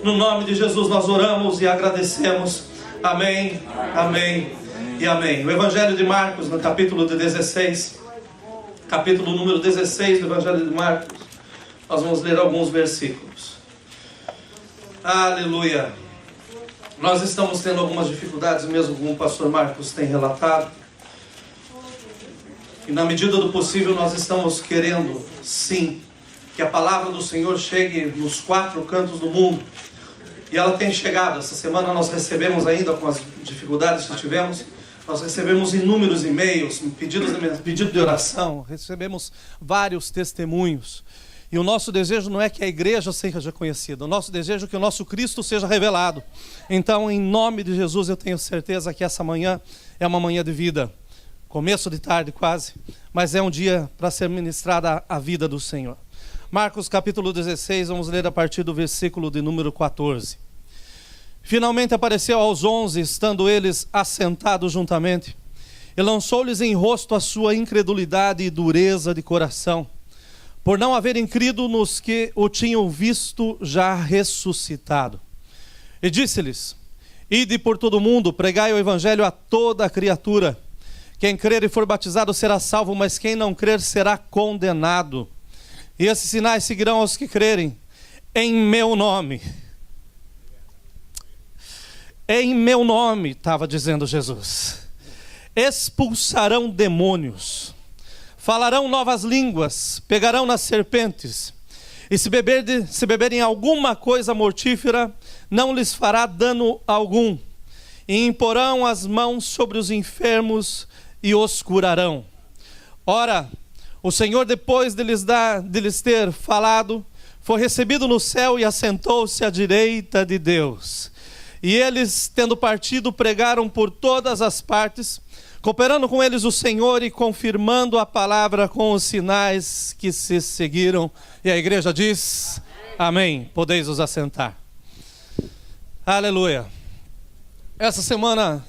No nome de Jesus nós oramos e agradecemos. Amém, amém e amém. O Evangelho de Marcos, no capítulo 16, capítulo número 16 do Evangelho de Marcos, nós vamos ler alguns versículos. Aleluia. Nós estamos tendo algumas dificuldades, mesmo como o pastor Marcos tem relatado. E na medida do possível nós estamos querendo, sim, que a palavra do Senhor chegue nos 4 cantos do mundo. E ela tem chegado. Essa semana nós recebemos, ainda com as dificuldades que tivemos, nós recebemos inúmeros e-mails, pedido de oração, recebemos vários testemunhos. E o nosso desejo não é que a igreja seja conhecida, o nosso desejo é que o nosso Cristo seja revelado. Então, em nome de Jesus, eu tenho certeza que essa manhã é uma manhã de vida. Começo de tarde quase, mas é um dia para ser ministrada a vida do Senhor. Marcos capítulo 16, vamos ler a partir do versículo de número 14. Finalmente apareceu aos 11, estando eles assentados juntamente, e lançou-lhes em rosto a sua incredulidade e dureza de coração, por não haverem crido nos que o tinham visto já ressuscitado. E disse-lhes: Ide por todo o mundo, pregai o evangelho a toda a criatura. Quem crer e for batizado será salvo, mas quem não crer será condenado. E esses sinais seguirão aos que crerem. Em meu nome. Em meu nome, estava dizendo Jesus. Expulsarão demônios. Falarão novas línguas, pegarão nas serpentes, e se beberem alguma coisa mortífera, não lhes fará dano algum, e imporão as mãos sobre os enfermos e os curarão. Ora, o Senhor, depois de lhes ter falado, foi recebido no céu e assentou-se à direita de Deus. E eles, tendo partido, pregaram por todas as partes, cooperando com eles o Senhor e confirmando a palavra com os sinais que se seguiram. E a igreja diz: Amém. Podeis os assentar. Aleluia. Essa semana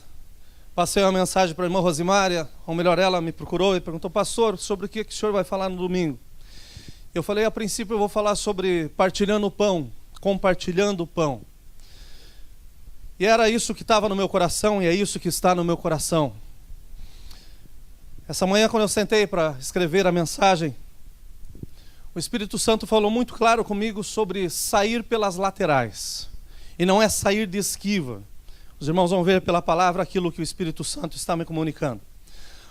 passei uma mensagem para a irmã Rosimária, ou melhor, ela me procurou e perguntou: pastor, sobre o que o senhor vai falar no domingo? Eu falei: a princípio eu vou falar sobre partilhando o pão, compartilhando o pão. E era isso que estava no meu coração e é isso que está no meu coração. Essa manhã, quando eu sentei para escrever a mensagem, o Espírito Santo falou muito claro comigo sobre sair pelas laterais. E não é sair de esquiva. Os irmãos vão ver pela palavra aquilo que o Espírito Santo está me comunicando.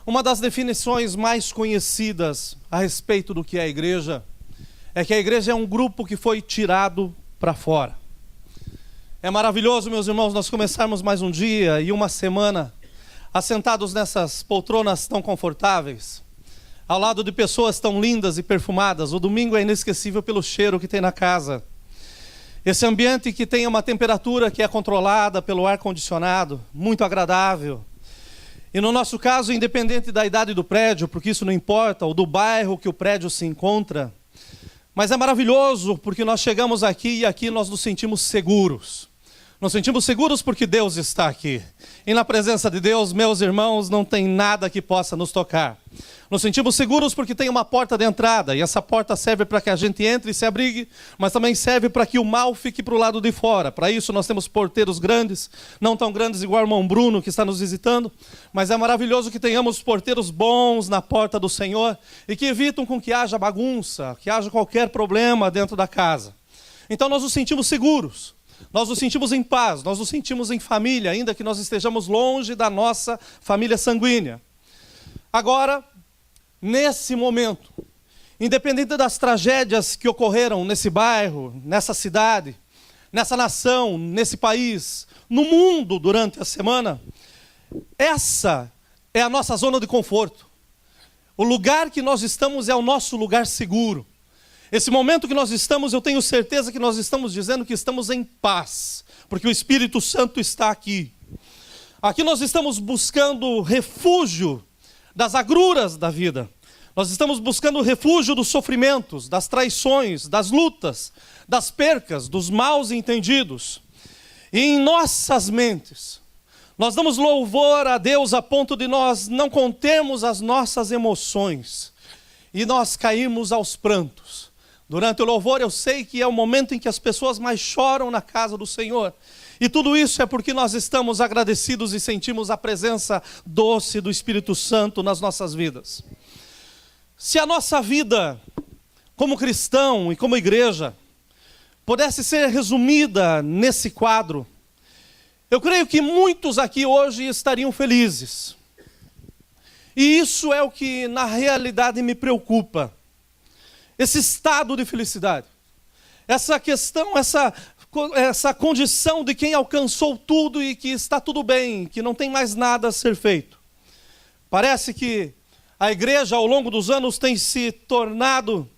Uma das definições mais conhecidas a respeito do que é a igreja é que a igreja é um grupo que foi tirado para fora. É maravilhoso, meus irmãos, nós começarmos mais um dia e uma semana assentados nessas poltronas tão confortáveis, ao lado de pessoas tão lindas e perfumadas. O domingo é inesquecível pelo cheiro que tem na casa. Esse ambiente que tem uma temperatura que é controlada pelo ar-condicionado, muito agradável. E no nosso caso, independente da idade do prédio, porque isso não importa, ou do bairro que o prédio se encontra, mas é maravilhoso porque nós chegamos aqui e aqui nós nos sentimos seguros. Nos sentimos seguros porque Deus está aqui. E na presença de Deus, meus irmãos, não tem nada que possa nos tocar. Nos sentimos seguros porque tem uma porta de entrada. E essa porta serve para que a gente entre e se abrigue, mas também serve para que o mal fique para o lado de fora. Para isso nós temos porteiros grandes, não tão grandes igual o irmão Bruno que está nos visitando, mas é maravilhoso que tenhamos porteiros bons na porta do Senhor e que evitam com que haja bagunça, que haja qualquer problema dentro da casa. Então nós nos sentimos seguros. Nós nos sentimos em paz, nós nos sentimos em família, ainda que nós estejamos longe da nossa família sanguínea. Agora, nesse momento, independente das tragédias que ocorreram nesse bairro, nessa cidade, nessa nação, nesse país, no mundo durante a semana, essa é a nossa zona de conforto. O lugar que nós estamos é o nosso lugar seguro. Esse momento que nós estamos, eu tenho certeza que nós estamos dizendo que estamos em paz, porque o Espírito Santo está aqui. Aqui nós estamos buscando refúgio das agruras da vida. Nós estamos buscando o refúgio dos sofrimentos, das traições, das lutas, das percas, dos maus entendidos. E em nossas mentes, nós damos louvor a Deus a ponto de nós não contermos as nossas emoções e nós cairmos aos prantos. Durante o louvor eu sei que é o momento em que as pessoas mais choram na casa do Senhor. E tudo isso é porque nós estamos agradecidos e sentimos a presença doce do Espírito Santo nas nossas vidas. Se a nossa vida como cristão e como igreja pudesse ser resumida nesse quadro, eu creio que muitos aqui hoje estariam felizes. E isso é o que na realidade me preocupa. Esse estado de felicidade. Essa questão, essa condição de quem alcançou tudo e que está tudo bem, que não tem mais nada a ser feito. Parece que a igreja ao longo dos anos tem se tornado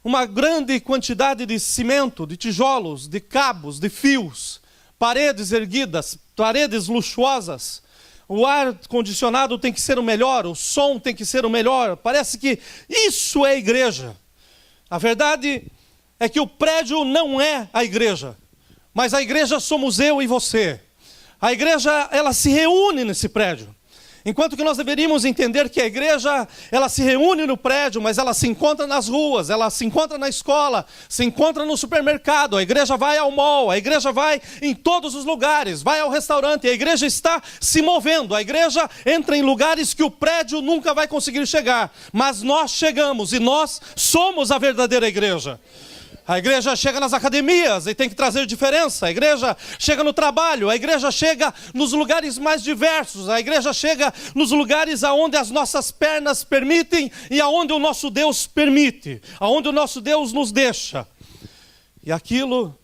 uma grande quantidade de cimento, de tijolos, de cabos, de fios, paredes erguidas, paredes luxuosas. O ar condicionado tem que ser o melhor, o som tem que ser o melhor. Parece que isso é igreja. A verdade é que o prédio não é a igreja, mas a igreja somos eu e você. A igreja, ela se reúne nesse prédio. Enquanto que nós deveríamos entender que a igreja, ela se reúne no prédio, mas ela se encontra nas ruas, ela se encontra na escola, se encontra no supermercado, a igreja vai ao mall, a igreja vai em todos os lugares, vai ao restaurante, a igreja está se movendo, a igreja entra em lugares que o prédio nunca vai conseguir chegar, mas nós chegamos e nós somos a verdadeira igreja. A igreja chega nas academias e tem que trazer diferença. A igreja chega no trabalho. A igreja chega nos lugares mais diversos. A igreja chega nos lugares aonde as nossas pernas permitem e aonde o nosso Deus permite. Aonde o nosso Deus nos deixa. E aquilo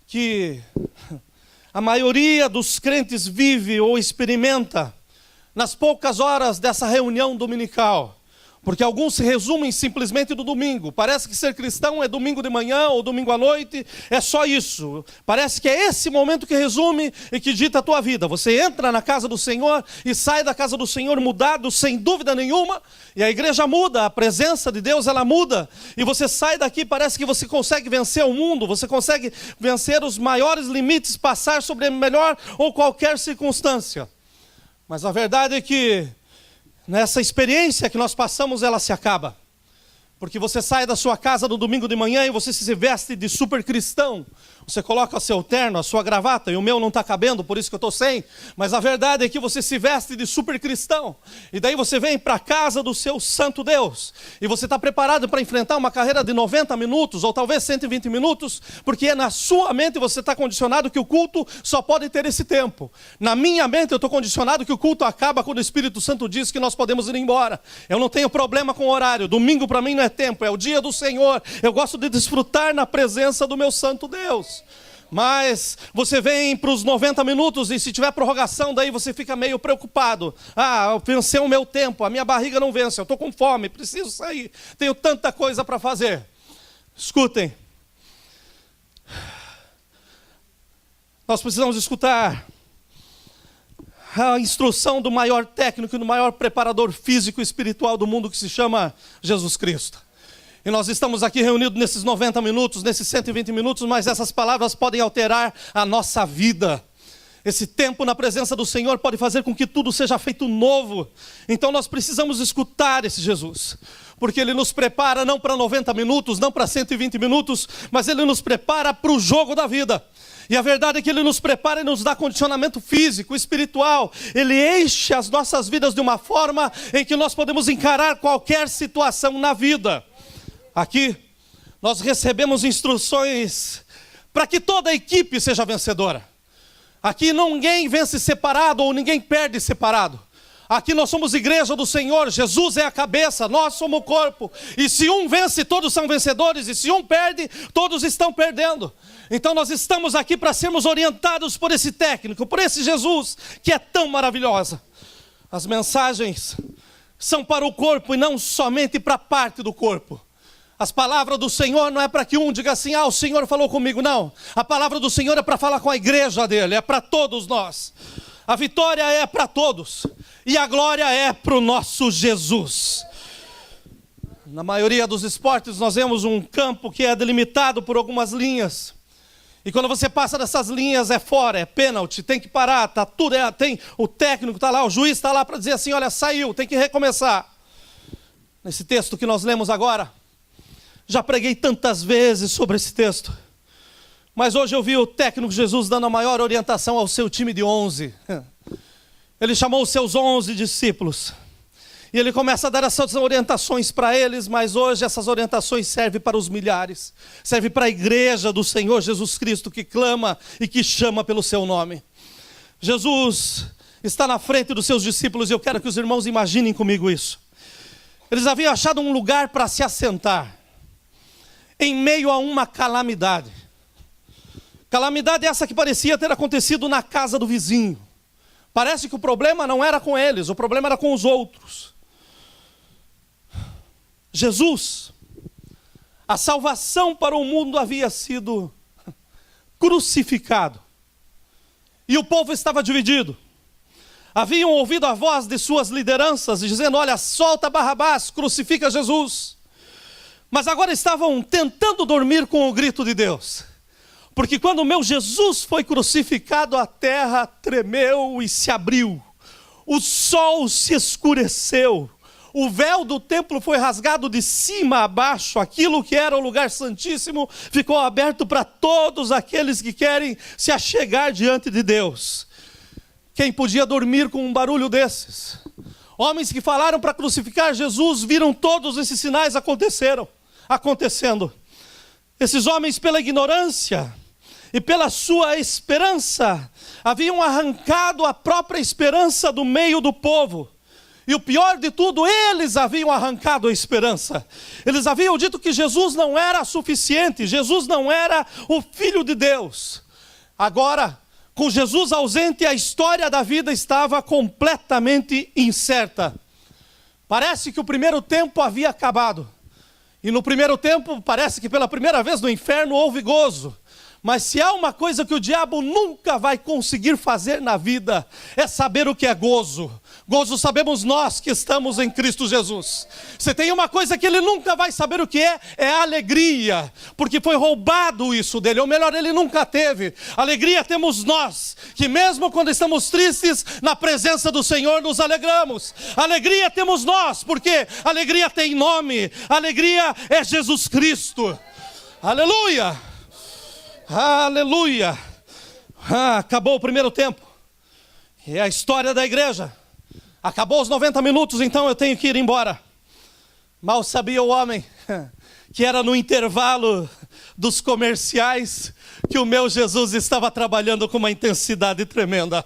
que a maioria dos crentes vive ou experimenta nas poucas horas dessa reunião dominical. Porque alguns se resumem simplesmente do domingo. Parece que ser cristão é domingo de manhã ou domingo à noite. É só isso. Parece que é esse momento que resume e que dita a tua vida. Você entra na casa do Senhor e sai da casa do Senhor mudado, sem dúvida nenhuma. E a igreja muda, a presença de Deus ela muda. E você sai daqui, parece que você consegue vencer o mundo. Você consegue vencer os maiores limites, passar sobre a melhor ou qualquer circunstância. Mas a verdade é que nessa experiência que nós passamos, ela se acaba. Porque você sai da sua casa no domingo de manhã e você se veste de super cristão. Você coloca o seu terno, a sua gravata, e o meu não está cabendo, por isso que eu estou sem. Mas a verdade é que você se veste de super cristão. E daí você vem para a casa do seu santo Deus. E você está preparado para enfrentar uma carreira de 90 minutos, ou talvez 120 minutos, porque na sua mente você está condicionado que o culto só pode ter esse tempo. Na minha mente eu estou condicionado que o culto acaba quando o Espírito Santo diz que nós podemos ir embora. Eu não tenho problema com o horário. Domingo para mim não é tempo, é o dia do Senhor. Eu gosto de desfrutar na presença do meu santo Deus. Mas você vem para os 90 minutos e se tiver prorrogação, daí você fica meio preocupado. Venceu o meu tempo, a minha barriga não vence, eu estou com fome, preciso sair, tenho tanta coisa para fazer. Escutem, nós precisamos escutar a instrução do maior técnico e do maior preparador físico e espiritual do mundo, que se chama Jesus Cristo. E nós estamos aqui reunidos nesses 90 minutos, nesses 120 minutos, mas essas palavras podem alterar a nossa vida. Esse tempo na presença do Senhor pode fazer com que tudo seja feito novo. Então nós precisamos escutar esse Jesus. Porque Ele nos prepara não para 90 minutos, não para 120 minutos, mas Ele nos prepara para o jogo da vida. E a verdade é que Ele nos prepara e nos dá condicionamento físico, espiritual. Ele enche as nossas vidas de uma forma em que nós podemos encarar qualquer situação na vida. Aqui, nós recebemos instruções para que toda a equipe seja vencedora. Aqui ninguém vence separado ou ninguém perde separado. Aqui nós somos igreja do Senhor, Jesus é a cabeça, nós somos o corpo. E se um vence, todos são vencedores. E se um perde, todos estão perdendo. Então nós estamos aqui para sermos orientados por esse técnico, por esse Jesus, que é tão maravilhosa. As mensagens são para o corpo e não somente para parte do corpo. As palavras do Senhor não é para que um diga assim, o Senhor falou comigo, não. A palavra do Senhor é para falar com a igreja dele, é para todos nós. A vitória é para todos e a glória é para o nosso Jesus. Na maioria dos esportes nós vemos um campo que é delimitado por algumas linhas. E quando você passa dessas linhas é fora, é pênalti, tem que parar, tá tudo, o técnico está lá, o juiz está lá para dizer assim, olha, saiu, tem que recomeçar. Nesse texto que nós lemos agora, Já preguei tantas vezes sobre esse texto, mas hoje eu vi o técnico Jesus dando a maior orientação ao seu time de 11. Ele chamou os seus 11 discípulos. E ele começa a dar essas orientações para eles, mas hoje essas orientações servem para os milhares. Servem para a igreja do Senhor Jesus Cristo, que clama e que chama pelo seu nome. Jesus está na frente dos seus discípulos e eu quero que os irmãos imaginem comigo isso. Eles haviam achado um lugar para se assentar, em meio a uma calamidade. Calamidade essa que parecia ter acontecido na casa do vizinho. Parece que o problema não era com eles, o problema era com os outros. Jesus, a salvação para o mundo havia sido crucificado. E o povo estava dividido. Haviam ouvido a voz de suas lideranças, dizendo, olha, solta Barrabás, crucifica Jesus. Mas agora estavam tentando dormir com o grito de Deus. Porque quando o meu Jesus foi crucificado, a terra tremeu e se abriu. O sol se escureceu. O véu do templo foi rasgado de cima a baixo. Aquilo que era o lugar santíssimo ficou aberto para todos aqueles que querem se achegar diante de Deus. Quem podia dormir com um barulho desses? Homens que falaram para crucificar Jesus viram todos esses sinais acontecendo. Esses homens, pela ignorância e pela sua esperança, haviam arrancado a própria esperança do meio do povo. E o pior de tudo, eles haviam arrancado a esperança. Eles haviam dito que Jesus não era suficiente, Jesus não era o Filho de Deus. Agora, com Jesus ausente, a história da vida estava completamente incerta. Parece que o primeiro tempo havia acabado. E no primeiro tempo, parece que pela primeira vez no inferno houve gozo. Mas se há uma coisa que o diabo nunca vai conseguir fazer na vida, é saber o que é gozo. Gozo sabemos nós que estamos em Cristo Jesus. Se tem uma coisa que ele nunca vai saber o que é alegria. Porque foi roubado isso dele, ou melhor, ele nunca teve. Alegria temos nós, que mesmo quando estamos tristes, na presença do Senhor nos alegramos. Alegria temos nós, porque alegria tem nome. Alegria é Jesus Cristo. Aleluia! Aleluia! Acabou o primeiro tempo. É a história da igreja. Acabou os 90 minutos, então eu tenho que ir embora. Mal sabia o homem que era no intervalo dos comerciais que o meu Jesus estava trabalhando com uma intensidade tremenda.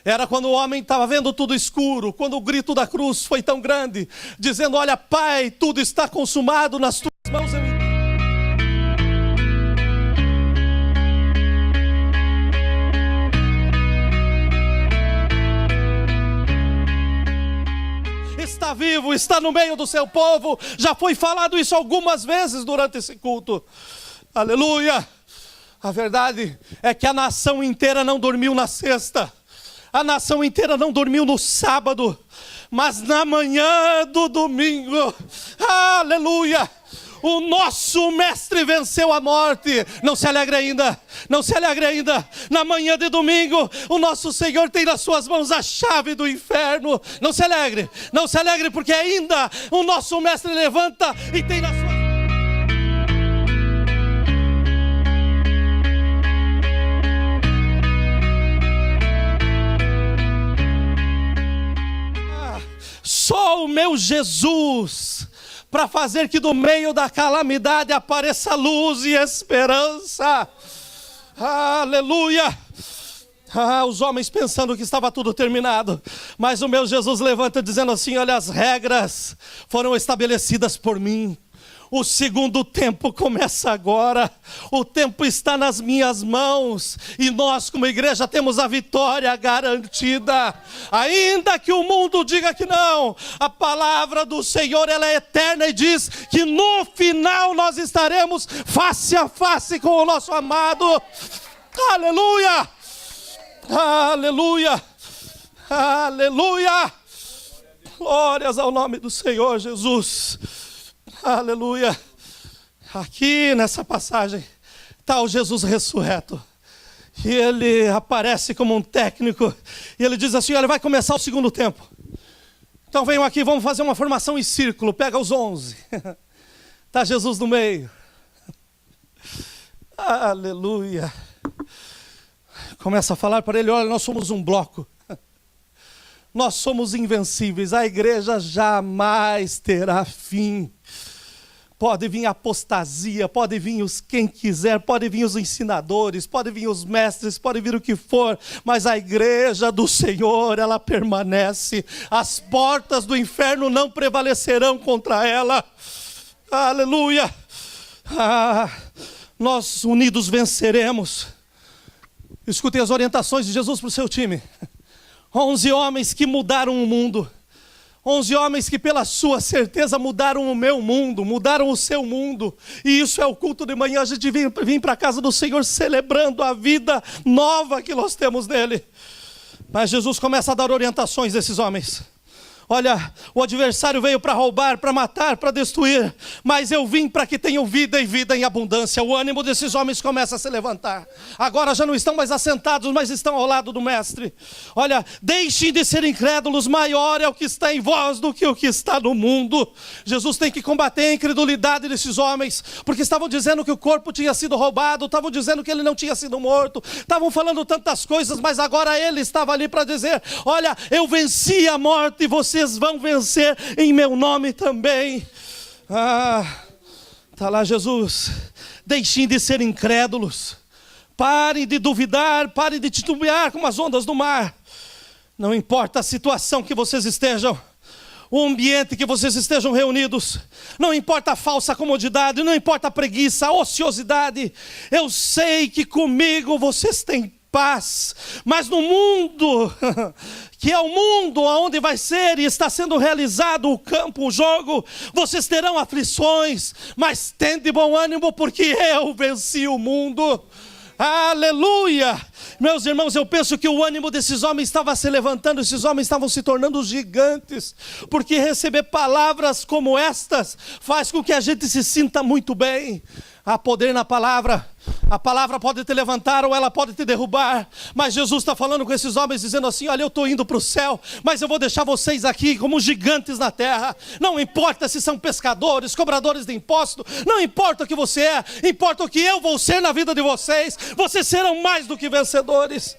Era quando o homem estava vendo tudo escuro, quando o grito da cruz foi tão grande, dizendo, olha, Pai, tudo está consumado nas tuas mãos. Está vivo, está no meio do seu povo. Já foi falado isso algumas vezes durante esse culto. Aleluia! A verdade é que a nação inteira não dormiu na sexta. A nação inteira não dormiu no sábado. Mas na manhã do domingo, aleluia! O nosso mestre venceu a morte. Não se alegre ainda, não se alegre ainda. Na manhã de domingo, o nosso Senhor tem nas suas mãos a chave do inferno. Não se alegre, não se alegre, porque ainda o nosso mestre levanta e tem na sua... Só o meu Jesus, para fazer que do meio da calamidade apareça luz e esperança. Aleluia! Os homens pensando que estava tudo terminado. Mas o meu Jesus levanta dizendo assim, olha, as regras foram estabelecidas por mim. O segundo tempo começa agora. O tempo está nas minhas mãos. E nós como igreja temos a vitória garantida. Ainda que o mundo diga que não, a palavra do Senhor ela é eterna e diz que no final nós estaremos face a face com o nosso amado. Aleluia! Aleluia! Aleluia! Glórias ao nome do Senhor Jesus. Aleluia. Aqui nessa passagem está o Jesus ressurreto. E ele aparece como um técnico. E ele diz assim, olha, vai começar o segundo tempo. Então venham aqui, vamos fazer uma formação em círculo. Pega os 11. Está Jesus no meio. Aleluia. Começa a falar para ele: olha, nós somos um bloco. Nós somos invencíveis. A igreja jamais terá fim. Pode vir a apostasia, pode vir os quem quiser, pode vir os ensinadores, pode vir os mestres, pode vir o que for, mas a igreja do Senhor, ela permanece. As portas do inferno não prevalecerão contra ela. Aleluia. Nós unidos venceremos. Escutei as orientações de Jesus para o seu time. 11 homens que mudaram o mundo. 11 homens que pela sua certeza mudaram o meu mundo, mudaram o seu mundo. E isso é o culto de manhã, a gente vem para a casa do Senhor celebrando a vida nova que nós temos nele. Mas Jesus começa a dar orientações a esses homens. Olha, o adversário veio para roubar, para matar, para destruir, mas eu vim para que tenham vida e vida em abundância. O ânimo desses homens começa a se levantar. Agora já não estão mais assentados, mas estão ao lado do mestre. Olha, deixem de ser incrédulos, maior é o que está em vós do que o que está no mundo. Jesus tem que combater a incredulidade desses homens, porque estavam dizendo que o corpo tinha sido roubado, estavam dizendo que ele não tinha sido morto, estavam falando tantas coisas, mas agora ele estava ali para dizer: olha, eu venci a morte e vocês vão vencer em meu nome também. Está lá Jesus. Deixem de ser incrédulos. Parem de duvidar, parem de titubear como as ondas do mar. Não importa a situação que vocês estejam, o ambiente que vocês estejam reunidos, não importa a falsa comodidade, não importa a preguiça, a ociosidade. Eu sei que comigo vocês têm paz, mas no mundo, que é o mundo onde vai ser e está sendo realizado o campo, o jogo, vocês terão aflições, mas tende bom ânimo, porque eu venci o mundo. Aleluia! Meus irmãos, eu penso que o ânimo desses homens estava se levantando, esses homens estavam se tornando gigantes, porque receber palavras como estas faz com que a gente se sinta muito bem. Há poder na palavra. A palavra pode te levantar ou ela pode te derrubar. Mas Jesus está falando com esses homens dizendo assim: olha, eu estou indo para o céu, mas eu vou deixar vocês aqui como gigantes na terra. Não importa se são pescadores, cobradores de imposto, não importa o que você é, importa o que eu vou ser na vida de vocês. Vocês serão mais do que vencedores.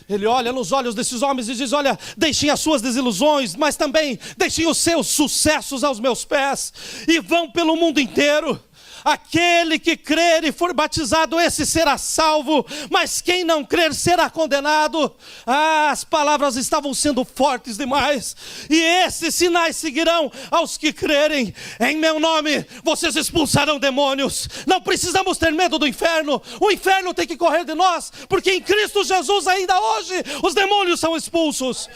Ele olha nos olhos desses homens e diz: olha, deixem as suas desilusões, mas também deixem os seus sucessos aos meus pés, e vão pelo mundo inteiro. Aquele que crer e for batizado, esse será salvo, mas quem não crer será condenado. As palavras estavam sendo fortes demais. E esses sinais seguirão aos que crerem. Em meu nome vocês expulsarão demônios. Não precisamos ter medo do inferno. O inferno tem que correr de nós, porque em Cristo Jesus ainda hoje os demônios são expulsos.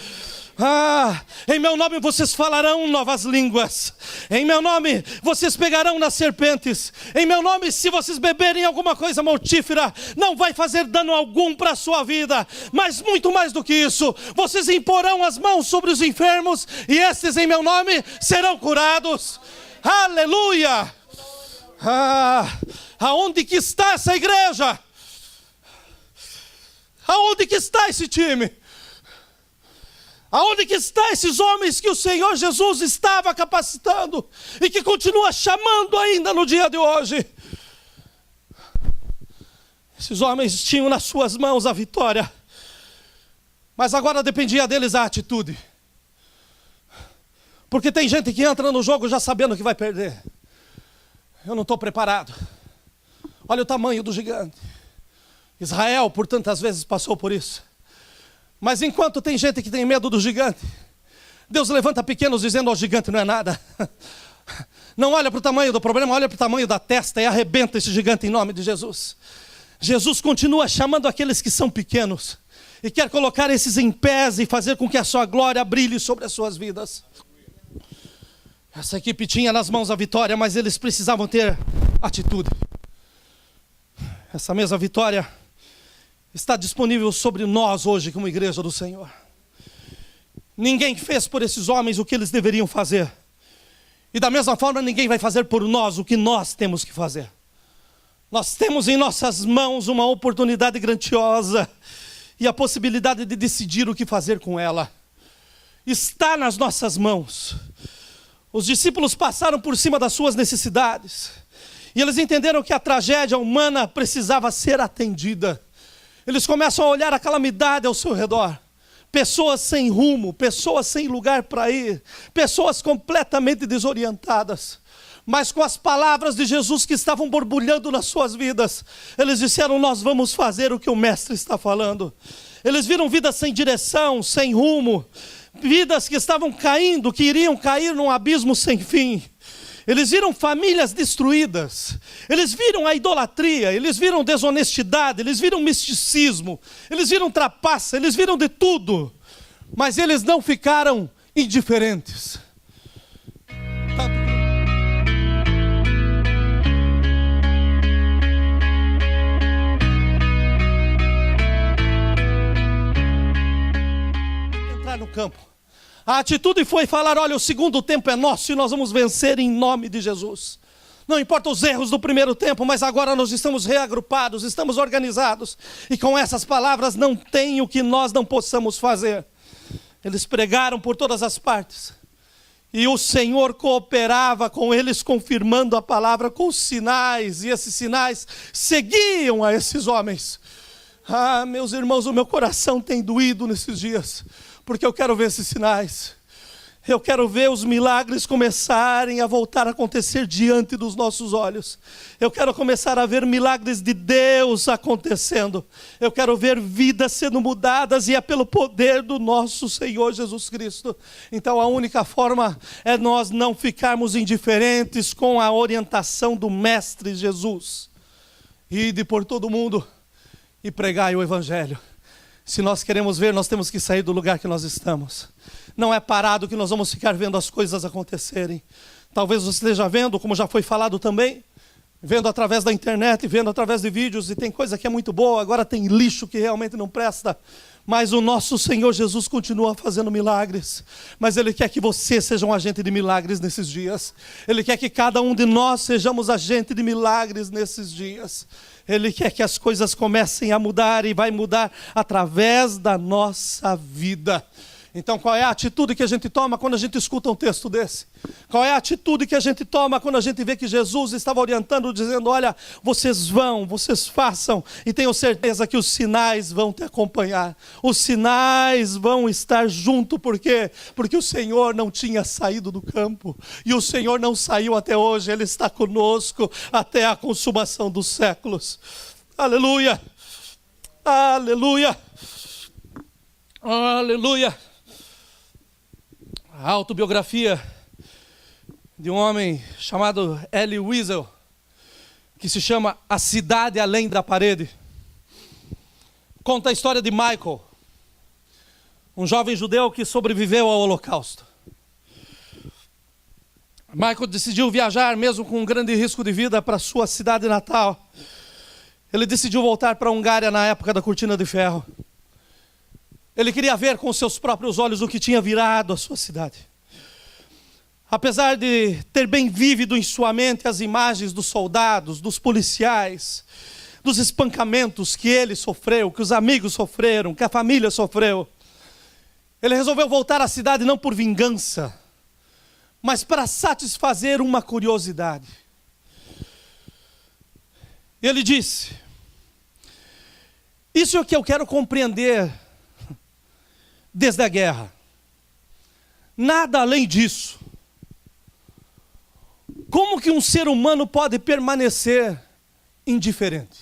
Em meu nome vocês falarão novas línguas. Em meu nome vocês pegarão nas serpentes. Em meu nome, se vocês beberem alguma coisa mortífera, não vai fazer dano algum para a sua vida. Mas muito mais do que isso, vocês imporão as mãos sobre os enfermos, e estes em meu nome serão curados. Aleluia! Aonde que está essa igreja? Aonde que está esse time? Aonde que estão esses homens que o Senhor Jesus estava capacitando e que continua chamando ainda no dia de hoje? Esses homens tinham nas suas mãos a vitória, mas agora dependia deles a atitude. Porque tem gente que entra no jogo já sabendo que vai perder. Eu não estou preparado. Olha o tamanho do gigante. Israel por tantas vezes passou por isso. Mas enquanto tem gente que tem medo do gigante, Deus levanta pequenos dizendo: o gigante não é nada. Não olha para o tamanho do problema, olha para o tamanho da testa e arrebenta esse gigante em nome de Jesus. Jesus continua chamando aqueles que são pequenos e quer colocar esses em pés e fazer com que a sua glória brilhe sobre as suas vidas. Essa equipe tinha nas mãos a vitória, mas eles precisavam ter atitude. Essa mesma vitória está disponível sobre nós hoje como igreja do Senhor. Ninguém fez por esses homens o que eles deveriam fazer. E da mesma forma ninguém vai fazer por nós o que nós temos que fazer. Nós temos em nossas mãos uma oportunidade grandiosa e a possibilidade de decidir o que fazer com ela. Está nas nossas mãos. Os discípulos passaram por cima das suas necessidades. E eles entenderam que a tragédia humana precisava ser atendida. Eles começam a olhar a calamidade ao seu redor. Pessoas sem rumo, pessoas sem lugar para ir, pessoas completamente desorientadas. Mas com as palavras de Jesus que estavam borbulhando nas suas vidas, eles disseram: nós vamos fazer o que o Mestre está falando. Eles viram vidas sem direção, sem rumo, vidas que estavam caindo, que iriam cair num abismo sem fim. Eles viram famílias destruídas, eles viram a idolatria, eles viram desonestidade, eles viram misticismo, eles viram trapaça, eles viram de tudo. Mas eles não ficaram indiferentes. Entrar no campo. A atitude foi falar: olha, o segundo tempo é nosso e nós vamos vencer em nome de Jesus. Não importa os erros do primeiro tempo, mas agora nós estamos reagrupados, estamos organizados. E com essas palavras não tem o que nós não possamos fazer. Eles pregaram por todas as partes. E o Senhor cooperava com eles, confirmando a palavra com sinais. E esses sinais seguiam a esses homens. Ah, meus irmãos, o meu coração tem doído nesses dias, porque eu quero ver esses sinais. Eu quero ver os milagres começarem a voltar a acontecer diante dos nossos olhos. Eu quero começar a ver milagres de Deus acontecendo. Eu quero ver vidas sendo mudadas, e é pelo poder do nosso Senhor Jesus Cristo. Então a única forma é nós não ficarmos indiferentes com a orientação do Mestre Jesus. Ide por todo mundo e pregai o Evangelho. Se nós queremos ver, nós temos que sair do lugar que nós estamos. Não é parado que nós vamos ficar vendo as coisas acontecerem. Talvez você esteja vendo, como já foi falado também, vendo através da internet, vendo através de vídeos, e tem coisa que é muito boa, agora tem lixo que realmente não presta. Mas o nosso Senhor Jesus continua fazendo milagres. Mas Ele quer que você seja um agente de milagres nesses dias. Ele quer que cada um de nós sejamos agente de milagres nesses dias. Ele quer que as coisas comecem a mudar, e vai mudar através da nossa vida. Então qual é a atitude que a gente toma quando a gente escuta um texto desse? Qual é a atitude que a gente toma quando a gente vê que Jesus estava orientando, dizendo: olha, vocês vão, vocês façam, e tenho certeza que os sinais vão te acompanhar. Os sinais vão estar junto. Por quê? Porque o Senhor não tinha saído do campo, e o Senhor não saiu até hoje. Ele está conosco até a consumação dos séculos. Aleluia! Aleluia! Aleluia! A autobiografia de um homem chamado Elie Wiesel, que se chama A Cidade Além da Parede, conta a história de Michael, um jovem judeu que sobreviveu ao Holocausto. Michael decidiu viajar, mesmo com um grande risco de vida, para sua cidade natal. Ele decidiu voltar para a Hungária na época da Cortina de Ferro. Ele queria ver com seus próprios olhos o que tinha virado a sua cidade. Apesar de ter bem vívido em sua mente as imagens dos soldados, dos policiais, dos espancamentos que ele sofreu, que os amigos sofreram, que a família sofreu, ele resolveu voltar à cidade não por vingança, mas para satisfazer uma curiosidade. Ele disse: isso é o que eu quero compreender desde a guerra. Nada além disso. Como que um ser humano pode permanecer indiferente?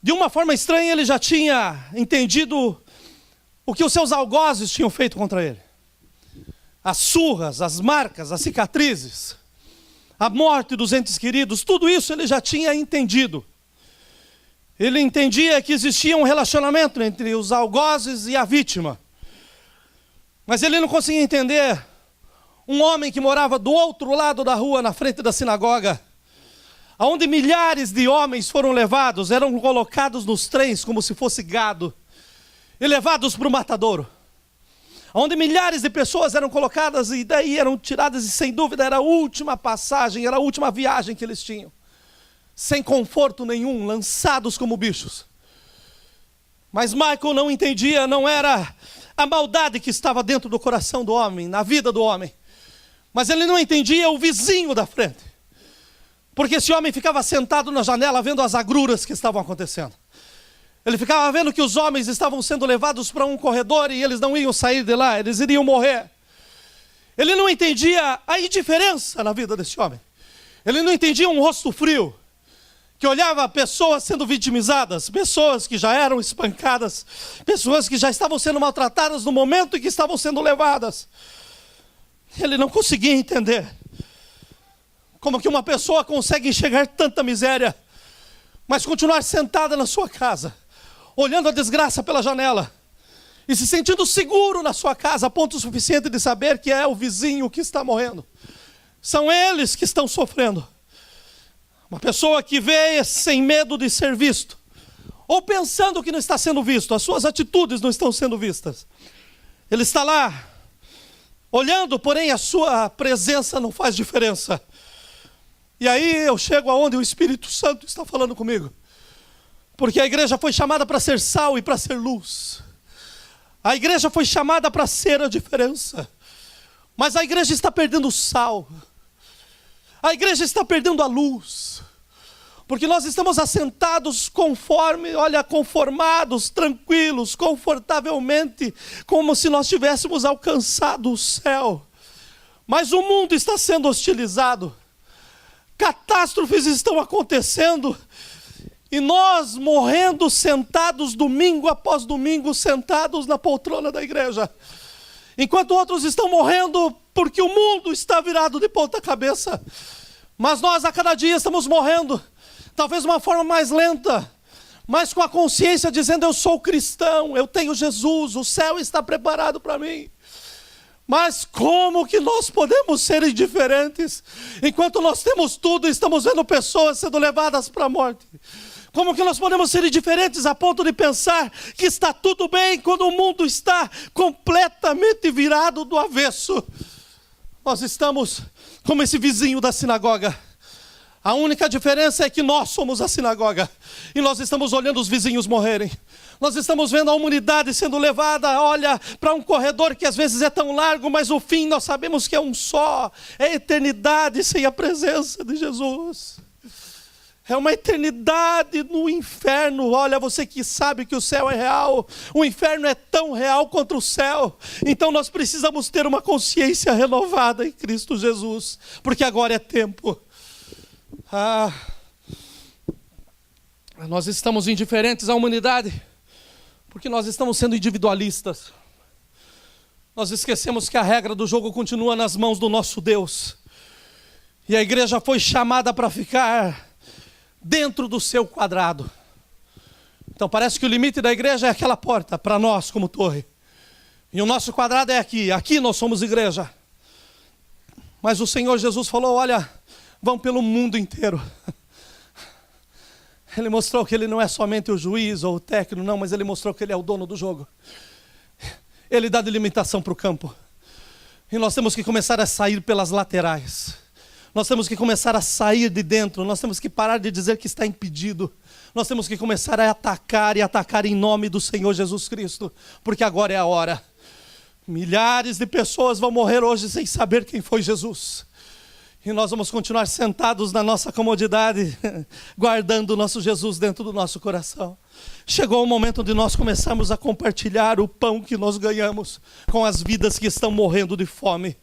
De uma forma estranha, ele já tinha entendido o que os seus algozes tinham feito contra ele. As surras, as marcas, as cicatrizes, a morte dos entes queridos, tudo isso ele já tinha entendido. Ele entendia que existia um relacionamento entre os algozes e a vítima. Mas ele não conseguia entender um homem que morava do outro lado da rua, na frente da sinagoga, onde milhares de homens foram levados, eram colocados nos trens como se fosse gado, e levados para o matadouro. Onde milhares de pessoas eram colocadas e daí eram tiradas, e sem dúvida era a última passagem, era a última viagem que eles tinham. Sem conforto nenhum, lançados como bichos. Mas Michael não entendia, não era a maldade que estava dentro do coração do homem, na vida do homem. Mas ele não entendia o vizinho da frente. Porque esse homem ficava sentado na janela vendo as agruras que estavam acontecendo. Ele ficava vendo que os homens estavam sendo levados para um corredor e eles não iam sair de lá, eles iriam morrer. Ele não entendia a indiferença na vida desse homem. Ele não entendia um rosto frio, que olhava pessoas sendo vitimizadas, pessoas que já eram espancadas, pessoas que já estavam sendo maltratadas no momento em que estavam sendo levadas. Ele não conseguia entender como que uma pessoa consegue enxergar tanta miséria, mas continuar sentada na sua casa, olhando a desgraça pela janela, e se sentindo seguro na sua casa, a ponto suficiente de saber que é o vizinho que está morrendo. São eles que estão sofrendo. Uma pessoa que vê sem medo de ser visto, ou pensando que não está sendo visto, as suas atitudes não estão sendo vistas. Ele está lá, olhando, porém a sua presença não faz diferença. E aí eu chego aonde o Espírito Santo está falando comigo. Porque a igreja foi chamada para ser sal e para ser luz. A igreja foi chamada para ser a diferença. Mas a igreja está perdendo o sal. A igreja está perdendo a luz. Porque nós estamos assentados conformados, tranquilos, confortavelmente, como se nós tivéssemos alcançado o céu. Mas o mundo está sendo hostilizado. Catástrofes estão acontecendo. E nós morrendo sentados domingo após domingo, sentados na poltrona da igreja. Enquanto outros estão morrendo porque o mundo está virado de ponta cabeça. Mas nós a cada dia estamos morrendo. Talvez de uma forma mais lenta, mas com a consciência dizendo: eu sou cristão, eu tenho Jesus, o céu está preparado para mim. Mas como que nós podemos ser indiferentes, enquanto nós temos tudo e estamos vendo pessoas sendo levadas para a morte? Como que nós podemos ser indiferentes a ponto de pensar que está tudo bem, quando o mundo está completamente virado do avesso? Nós estamos como esse vizinho da sinagoga. A única diferença é que nós somos a sinagoga e nós estamos olhando os vizinhos morrerem. Nós estamos vendo a humanidade sendo levada, olha, para um corredor que às vezes é tão largo, mas o fim nós sabemos que é um só. É a eternidade sem a presença de Jesus. É uma eternidade no inferno. Olha, você que sabe que o céu é real, o inferno é tão real quanto o céu. Então nós precisamos ter uma consciência renovada em Cristo Jesus, porque agora é tempo. Nós estamos indiferentes à humanidade, porque nós estamos sendo individualistas. Nós esquecemos que a regra do jogo continua nas mãos do nosso Deus. E a igreja foi chamada para ficar dentro do seu quadrado. Então parece que o limite da igreja é aquela porta, para nós como torre. E o nosso quadrado é aqui, aqui nós somos igreja. Mas o Senhor Jesus falou: olha, vão pelo mundo inteiro. Ele mostrou que ele não é somente o juiz ou o técnico, não, mas ele mostrou que ele é o dono do jogo. Ele dá delimitação para o campo. E nós temos que começar a sair pelas laterais. Nós temos que começar a sair de dentro. Nós temos que parar de dizer que está impedido. Nós temos que começar a atacar e atacar em nome do Senhor Jesus Cristo. Porque agora é a hora. Milhares de pessoas vão morrer hoje sem saber quem foi Jesus. E nós vamos continuar sentados na nossa comodidade, guardando o nosso Jesus dentro do nosso coração. Chegou o momento de nós começarmos a compartilhar o pão que nós ganhamos com as vidas que estão morrendo de fome.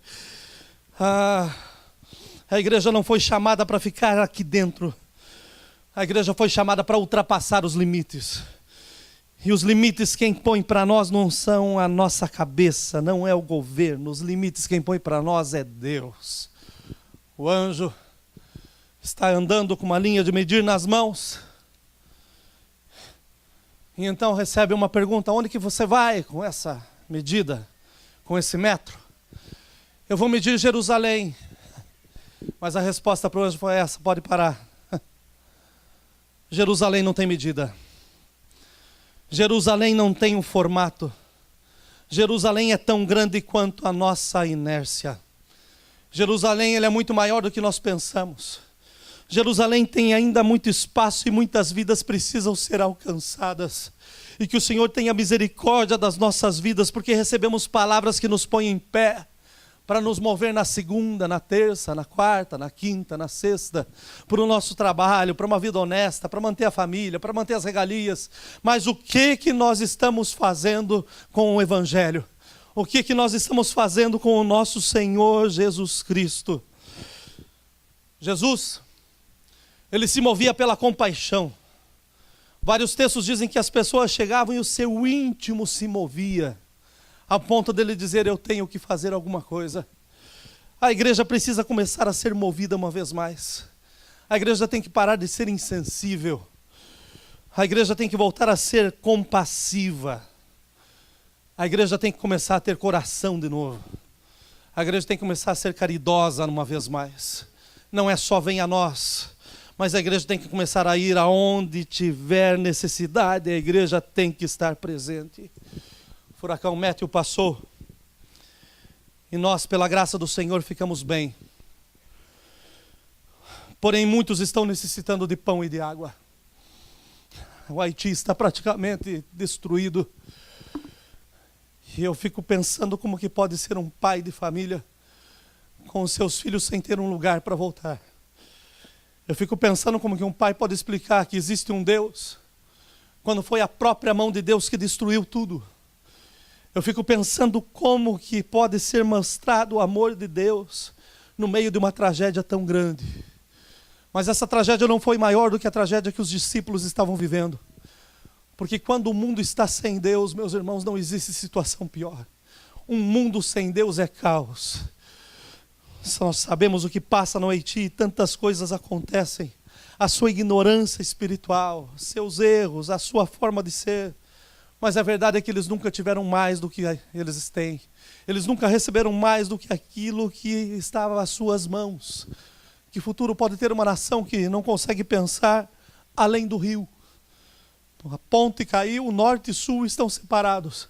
A igreja não foi chamada para ficar aqui dentro. A igreja foi chamada para ultrapassar os limites. E os limites quem põe para nós não são a nossa cabeça, não é o governo. Os limites quem põe para nós é Deus. O anjo está andando com uma linha de medir nas mãos. E então recebe uma pergunta: onde que você vai com essa medida, com esse metro? Eu vou medir Jerusalém. Mas a resposta para o anjo foi essa: pode parar. Jerusalém não tem medida. Jerusalém não tem um formato. Jerusalém é tão grande quanto a nossa inércia. Jerusalém ele é muito maior do que nós pensamos. Jerusalém tem ainda muito espaço e muitas vidas precisam ser alcançadas. E que o Senhor tenha misericórdia das nossas vidas, porque recebemos palavras que nos põem em pé, para nos mover na segunda, na terça, na quarta, na quinta, na sexta, para o nosso trabalho, para uma vida honesta, para manter a família, para manter as regalias. Mas o que nós estamos fazendo com o Evangelho? O que nós estamos fazendo com o nosso Senhor Jesus Cristo? Jesus, ele se movia pela compaixão. Vários textos dizem que as pessoas chegavam e o seu íntimo se movia, a ponto dele dizer, eu tenho que fazer alguma coisa. A igreja precisa começar a ser movida uma vez mais. A igreja tem que parar de ser insensível. A igreja tem que voltar a ser compassiva. A igreja tem que começar a ter coração de novo. A igreja tem que começar a ser caridosa uma vez mais. Não é só venha a nós, mas a igreja tem que começar a ir aonde tiver necessidade. A igreja tem que estar presente. O furacão Matthew passou e nós, pela graça do Senhor, ficamos bem. Porém, muitos estão necessitando de pão e de água. O Haiti está praticamente destruído. E eu fico pensando como que pode ser um pai de família com os seus filhos sem ter um lugar para voltar. Eu fico pensando como que um pai pode explicar que existe um Deus, quando foi a própria mão de Deus que destruiu tudo. Eu fico pensando como que pode ser mostrado o amor de Deus no meio de uma tragédia tão grande. Mas essa tragédia não foi maior do que a tragédia que os discípulos estavam vivendo. Porque quando o mundo está sem Deus, meus irmãos, não existe situação pior. Um mundo sem Deus é caos. Nós sabemos o que passa no Haiti, tantas coisas acontecem. A sua ignorância espiritual, seus erros, a sua forma de ser. Mas a verdade é que eles nunca tiveram mais do que eles têm. Eles nunca receberam mais do que aquilo que estava às suas mãos. Que futuro pode ter uma nação que não consegue pensar além do rio? A ponte caiu, o norte e sul estão separados.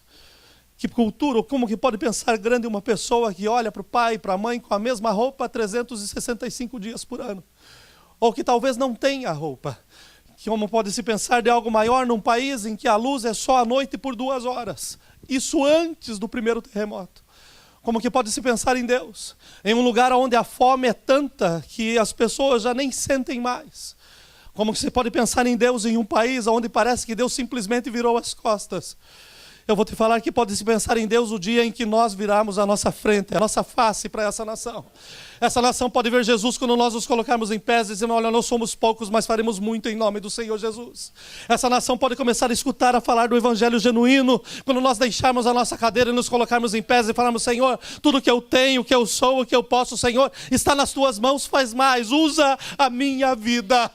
Que cultura, como que pode pensar grande uma pessoa que olha para o pai e para a mãe com a mesma roupa 365 dias por ano? Ou que talvez não tenha roupa. Como pode se pensar de algo maior num país em que a luz é só à noite por 2 horas? Isso antes do primeiro terremoto. Como que pode se pensar em Deus? Em um lugar onde a fome é tanta que as pessoas já nem sentem mais. Como que se pode pensar em Deus em um país onde parece que Deus simplesmente virou as costas? Eu vou te falar que pode se pensar em Deus o dia em que nós virarmos a nossa frente, a nossa face para essa nação. Essa nação pode ver Jesus quando nós nos colocarmos em pés e dizendo, olha, nós somos poucos, mas faremos muito em nome do Senhor Jesus. Essa nação pode começar a escutar, a falar do evangelho genuíno, quando nós deixarmos a nossa cadeira e nos colocarmos em pés e falarmos, Senhor, tudo que eu tenho, o que eu sou, o que eu posso, Senhor, está nas tuas mãos, faz mais, usa a minha vida.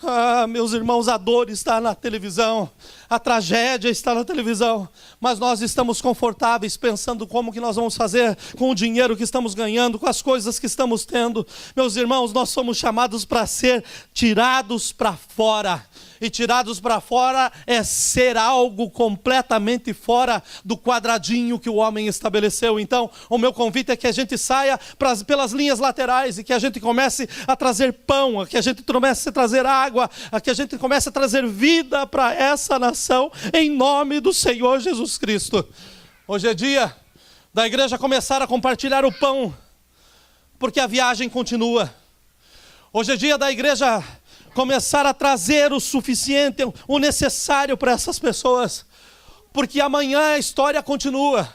Ah, meus irmãos, a dor está na televisão, a tragédia está na televisão, mas nós estamos confortáveis pensando como que nós vamos fazer com o dinheiro que estamos ganhando, com as coisas que estamos tendo. Meus irmãos, nós somos chamados para ser tirados para fora. E tirados para fora é ser algo completamente fora do quadradinho que o homem estabeleceu. Então, o meu convite é que a gente saia pelas linhas laterais e que a gente comece a trazer pão, que a gente comece a trazer água, que a gente comece a trazer vida para essa nação, em nome do Senhor Jesus Cristo. Hoje é dia da igreja começar a compartilhar o pão, porque a viagem continua. Hoje é dia da igreja começar a trazer o suficiente, o necessário para essas pessoas, porque amanhã a história continua.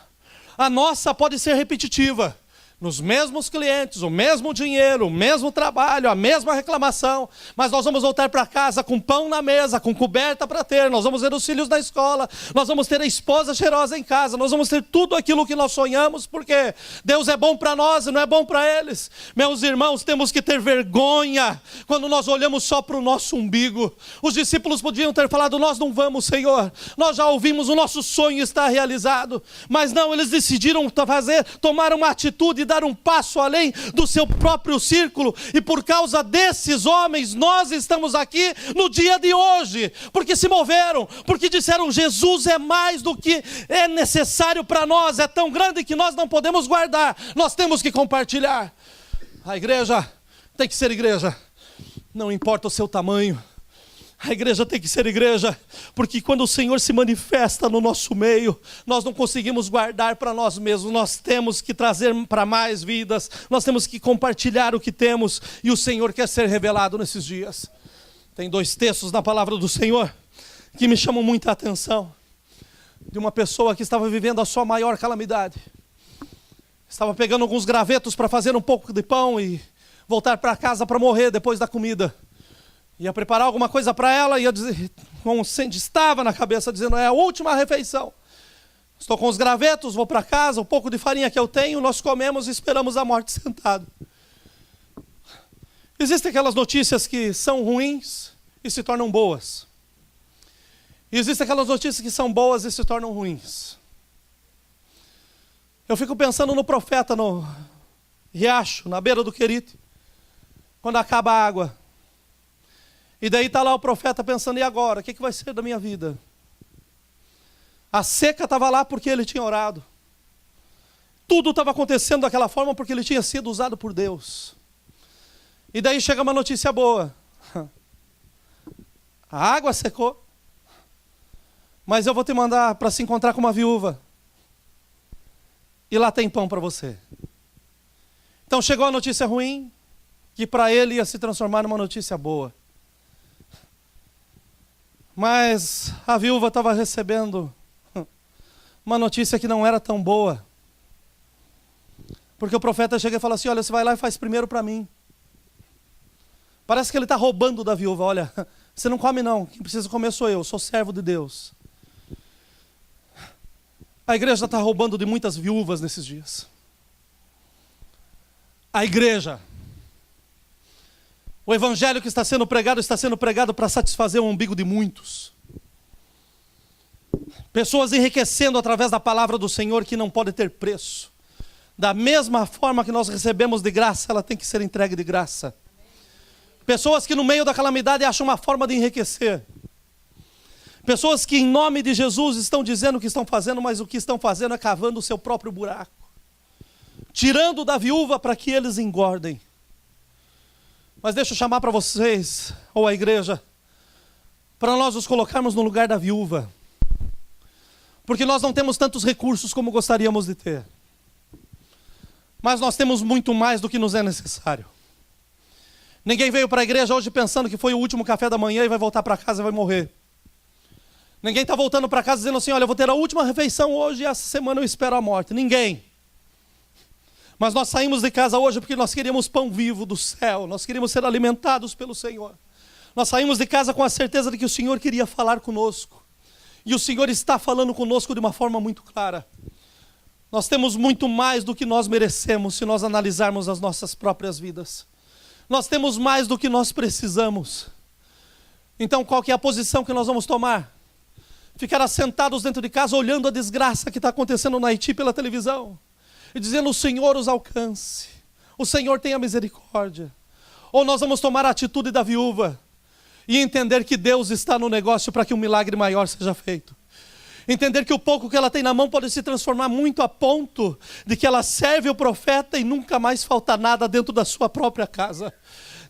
A nossa pode ser repetitiva, nos mesmos clientes, o mesmo dinheiro, o mesmo trabalho, a mesma reclamação, mas nós vamos voltar para casa com pão na mesa, com coberta para ter, nós vamos ter os filhos na escola, nós vamos ter a esposa cheirosa em casa, nós vamos ter tudo aquilo que nós sonhamos, porque Deus é bom para nós e não é bom para eles. Meus irmãos, temos que ter vergonha quando nós olhamos só para o nosso umbigo. Os discípulos podiam ter falado, nós não vamos, Senhor, nós já ouvimos, o nosso sonho está realizado, mas não, eles decidiram tomar uma atitude, dar um passo além do seu próprio círculo, e por causa desses homens, nós estamos aqui no dia de hoje, porque se moveram, porque disseram, Jesus é mais do que é necessário para nós, é tão grande que nós não podemos guardar, nós temos que compartilhar. A igreja tem que ser igreja, Não importa o seu tamanho, a igreja tem que ser igreja, porque quando o Senhor se manifesta no nosso meio, nós não conseguimos guardar para nós mesmos, nós temos que trazer para mais vidas, nós temos que compartilhar o que temos, e o Senhor quer ser revelado nesses dias. Tem 2 textos na palavra do Senhor que me chamam muita atenção, de uma pessoa que estava vivendo a sua maior calamidade, estava pegando alguns gravetos para fazer um pouco de pão e voltar para casa para morrer depois da comida. Ia preparar alguma coisa para ela, ia dizer, estava na cabeça dizendo, é a última refeição. Estou com os gravetos, vou para casa, o pouco de farinha que eu tenho, nós comemos e esperamos a morte sentado. Existem aquelas notícias que são ruins e se tornam boas. E existem aquelas notícias que são boas e se tornam ruins. Eu fico pensando no profeta no riacho, na beira do Querite, quando acaba a água. E daí está lá o profeta pensando, e agora? O que vai ser da minha vida? A seca estava lá porque ele tinha orado. Tudo estava acontecendo daquela forma porque ele tinha sido usado por Deus. E daí chega uma notícia boa. A água secou, mas eu vou te mandar para se encontrar com uma viúva. E lá tem pão para você. Então chegou a notícia ruim, que para ele ia se transformar numa notícia boa. Mas a viúva estava recebendo uma notícia que não era tão boa. Porque o profeta chega e fala assim, olha, você vai lá e faz primeiro para mim. Parece que ele está roubando da viúva, olha, você não come não, quem precisa comer sou eu servo de Deus. A igreja está roubando de muitas viúvas nesses dias. A igreja, o evangelho que está sendo pregado para satisfazer o umbigo de muitos. Pessoas enriquecendo através da palavra do Senhor que não pode ter preço. Da mesma forma que nós recebemos de graça, ela tem que ser entregue de graça. Pessoas que no meio da calamidade acham uma forma de enriquecer. Pessoas que em nome de Jesus estão dizendo o que estão fazendo, mas o que estão fazendo é cavando o seu próprio buraco. Tirando da viúva para que eles engordem. Mas deixa eu chamar para vocês, ou a igreja, para nós nos colocarmos no lugar da viúva. Porque nós não temos tantos recursos como gostaríamos de ter. Mas nós temos muito mais do que nos é necessário. Ninguém veio para a igreja hoje pensando que foi o último café da manhã e vai voltar para casa e vai morrer. Ninguém está voltando para casa dizendo assim, olha, eu vou ter a última refeição hoje e essa semana eu espero a morte. Ninguém. Mas nós saímos de casa hoje porque nós queríamos pão vivo do céu. Nós queríamos ser alimentados pelo Senhor. Nós saímos de casa com a certeza de que o Senhor queria falar conosco. E o Senhor está falando conosco de uma forma muito clara. Nós temos muito mais do que nós merecemos se nós analisarmos as nossas próprias vidas. Nós temos mais do que nós precisamos. Então qual que é a posição que nós vamos tomar? Ficar assentados dentro de casa olhando a desgraça que está acontecendo na Haiti pela televisão. E dizendo, o Senhor os alcance. O Senhor tenha misericórdia. Ou nós vamos tomar a atitude da viúva. E entender que Deus está no negócio para que um milagre maior seja feito. Entender que o pouco que ela tem na mão pode se transformar muito a ponto de que ela serve o profeta e nunca mais falta nada dentro da sua própria casa.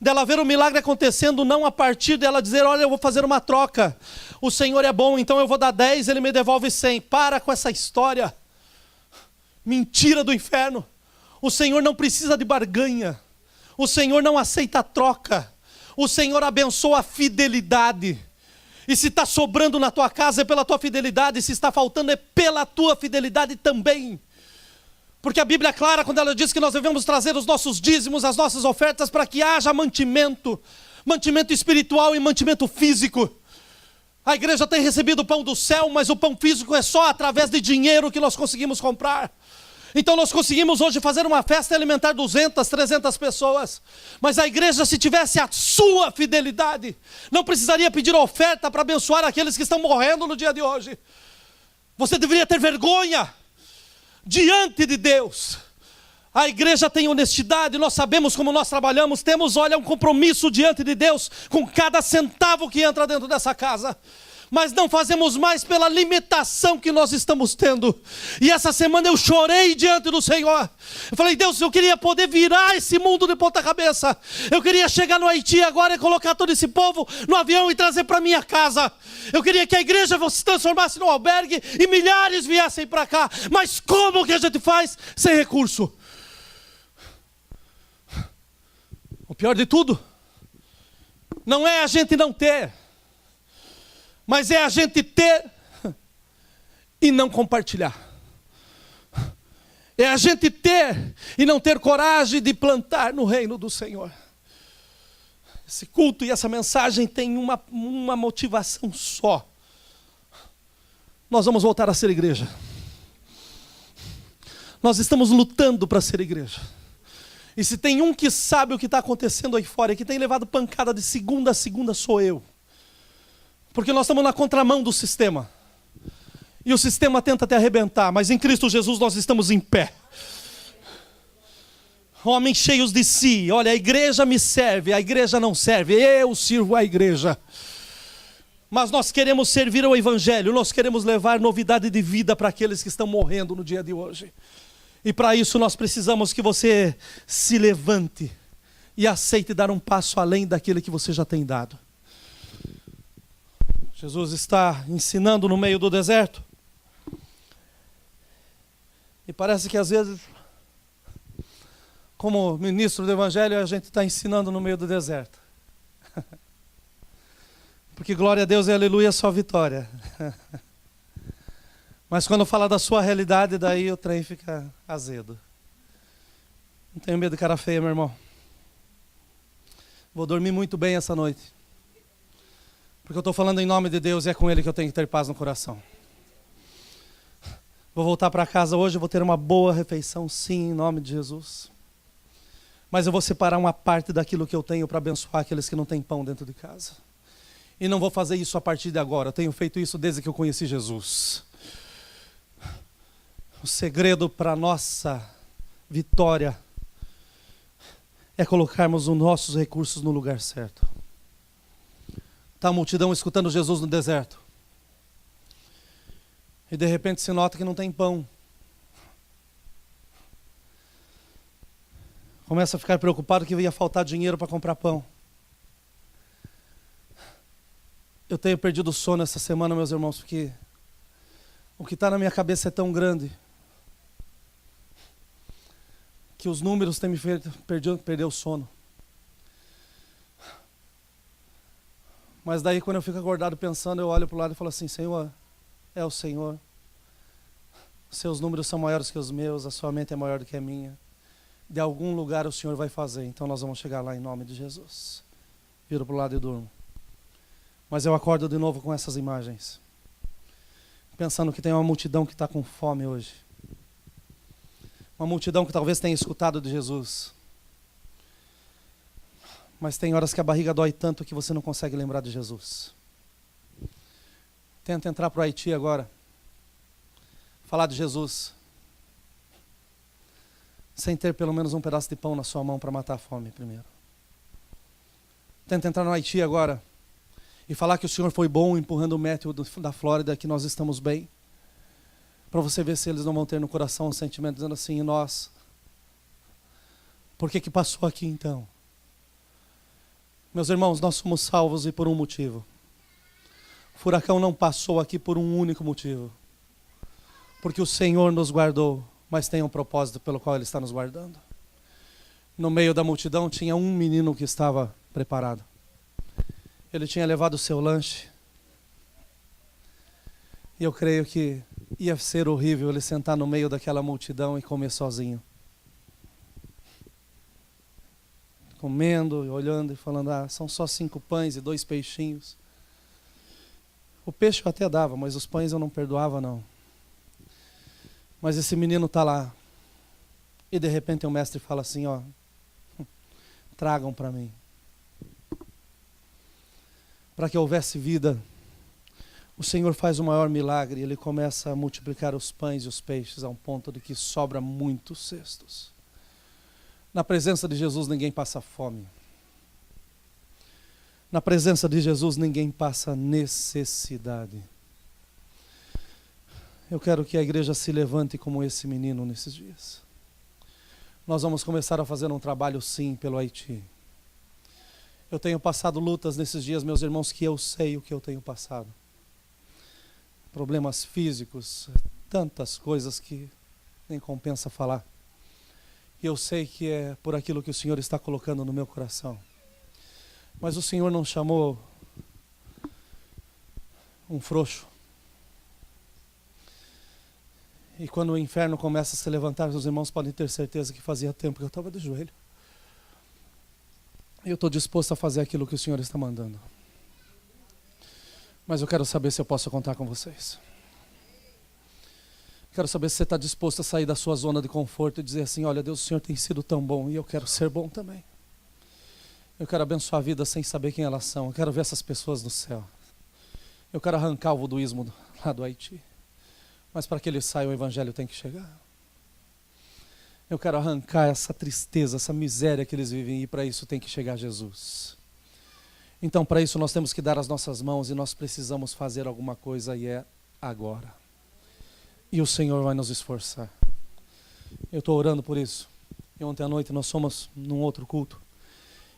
Dela ver o milagre acontecendo, não a partir dela dizer, olha, eu vou fazer uma troca. O Senhor é bom, então eu vou dar 10, Ele me devolve 100. Para com essa história. Mentira do inferno. O Senhor não precisa de barganha. O Senhor não aceita troca. O Senhor abençoa a fidelidade. E se está sobrando na tua casa é pela tua fidelidade. Se está faltando é pela tua fidelidade também. Porque a Bíblia é clara quando ela diz que nós devemos trazer os nossos dízimos, as nossas ofertas, para que haja mantimento. Mantimento espiritual e mantimento físico. A igreja tem recebido o pão do céu, mas o pão físico é só através de dinheiro que nós conseguimos comprar. Então nós conseguimos hoje fazer uma festa e alimentar 200, 300 pessoas. Mas a igreja, se tivesse a sua fidelidade, não precisaria pedir oferta para abençoar aqueles que estão morrendo no dia de hoje. Você deveria ter vergonha diante de Deus. A igreja tem honestidade, nós sabemos como nós trabalhamos, temos, olha, um compromisso diante de Deus com cada centavo que entra dentro dessa casa. mas não fazemos mais pela limitação que nós estamos tendo. E essa semana eu chorei diante do Senhor. Eu falei: Deus, eu queria poder virar esse mundo de ponta cabeça. Eu queria chegar no Haiti agora e colocar todo esse povo no avião e trazer para minha casa. Eu queria que a igreja se transformasse num albergue e milhares viessem para cá. Mas como que a gente faz sem recurso? O pior de tudo não é a gente não ter, mas é a gente ter e não compartilhar. É a gente ter e não ter coragem de plantar no reino do Senhor. Esse culto e essa mensagem tem uma motivação só. Nós vamos voltar a ser igreja. Nós estamos lutando para ser igreja. E se tem um que sabe o que está acontecendo aí fora, e que tem levado pancada de segunda a segunda, sou eu. Porque nós estamos na contramão do sistema. E o sistema tenta te arrebentar, mas em Cristo Jesus nós estamos em pé. Homens cheios de si. Olha, a igreja me serve, a igreja não serve, eu sirvo a igreja. Mas nós queremos servir ao Evangelho, nós queremos levar novidade de vida para aqueles que estão morrendo no dia de hoje. E para isso nós precisamos que você se levante e aceite dar um passo além daquele que você já tem dado. Jesus está ensinando no meio do deserto. E parece que às vezes, como ministro do Evangelho, a gente está ensinando no meio do deserto. Porque glória a Deus e aleluia, só vitória. Mas quando fala da sua realidade, daí o trem fica azedo. Não tenho medo de cara feia, meu irmão. Vou dormir muito bem essa noite. Porque eu estou falando em nome de Deus e é com Ele que eu tenho que ter paz no coração. Vou voltar para casa hoje, vou ter uma boa refeição, sim, em nome de Jesus. Mas eu vou separar uma parte daquilo que eu tenho para abençoar aqueles que não têm pão dentro de casa. E não vou fazer isso a partir de agora, eu tenho feito isso desde que eu conheci Jesus. O segredo para a nossa vitória é colocarmos os nossos recursos no lugar certo. Está a multidão escutando Jesus no deserto. E de repente se nota que não tem pão. Começa a ficar preocupado que ia faltar dinheiro para comprar pão. Eu tenho perdido o sono essa semana, meus irmãos, porque o que está na minha cabeça é tão grande que os números têm me feito perder o sono. Mas daí quando eu fico acordado pensando, eu olho para o lado e falo assim: Senhor, é o Senhor. Seus números são maiores que os meus, a sua mente é maior do que a minha. De algum lugar o Senhor vai fazer, então nós vamos chegar lá em nome de Jesus. Viro para o lado e durmo. Mas eu acordo de novo com essas imagens, pensando que tem uma multidão que está com fome hoje. Uma multidão que talvez tenha escutado de Jesus. Mas tem horas que a barriga dói tanto que você não consegue lembrar de Jesus. Tenta entrar para o Haiti agora. Falar de Jesus. Sem ter pelo menos um pedaço de pão na sua mão para matar a fome primeiro. Tenta entrar no Haiti agora. E falar que o Senhor foi bom empurrando o Matthew da Flórida, que nós estamos bem. Para você ver se eles não vão ter no coração um sentimento dizendo assim: e nós? Por que passou aqui então? Meus irmãos, nós somos salvos e por um motivo. O furacão não passou aqui por um único motivo. Porque o Senhor nos guardou, mas tem um propósito pelo qual Ele está nos guardando. No meio da multidão tinha um menino que estava preparado. Ele tinha levado o seu lanche. E eu creio que ia ser horrível ele sentar no meio daquela multidão e comer sozinho. Comendo, olhando e falando: são só 5 pães e 2 peixinhos. O peixe eu até dava, mas os pães eu não perdoava não. Mas esse menino está lá. E de repente o mestre fala assim: tragam para mim. Para que houvesse vida, o Senhor faz o maior milagre. Ele começa a multiplicar os pães e os peixes a um ponto de que sobra muitos cestos. Na presença de Jesus ninguém passa fome. Na presença de Jesus ninguém passa necessidade. Eu quero que a igreja se levante como esse menino nesses dias. Nós vamos começar a fazer um trabalho sim pelo Haiti. Eu tenho passado lutas nesses dias, meus irmãos, que eu sei o que eu tenho passado. Problemas físicos, tantas coisas que nem compensa falar. E eu sei que é por aquilo que o Senhor está colocando no meu coração. Mas o Senhor não chamou um frouxo. E quando o inferno começa a se levantar, os irmãos podem ter certeza que fazia tempo que eu estava de joelho. E eu estou disposto a fazer aquilo que o Senhor está mandando. Mas eu quero saber se eu posso contar com vocês. Quero saber se você está disposto a sair da sua zona de conforto e dizer assim, olha Deus, o Senhor tem sido tão bom e eu quero ser bom também. Eu quero abençoar a vida sem saber quem elas são. Eu quero ver essas pessoas no céu. Eu quero arrancar o voduísmo lá do Haiti. Mas para que ele saia, o evangelho tem que chegar. Eu quero arrancar essa tristeza, essa miséria que eles vivem, e para isso tem que chegar Jesus. Então, para isso nós temos que dar as nossas mãos e nós precisamos fazer alguma coisa, e é agora. E o Senhor vai nos esforçar. Eu estou orando por isso. E ontem à noite nós fomos num outro culto.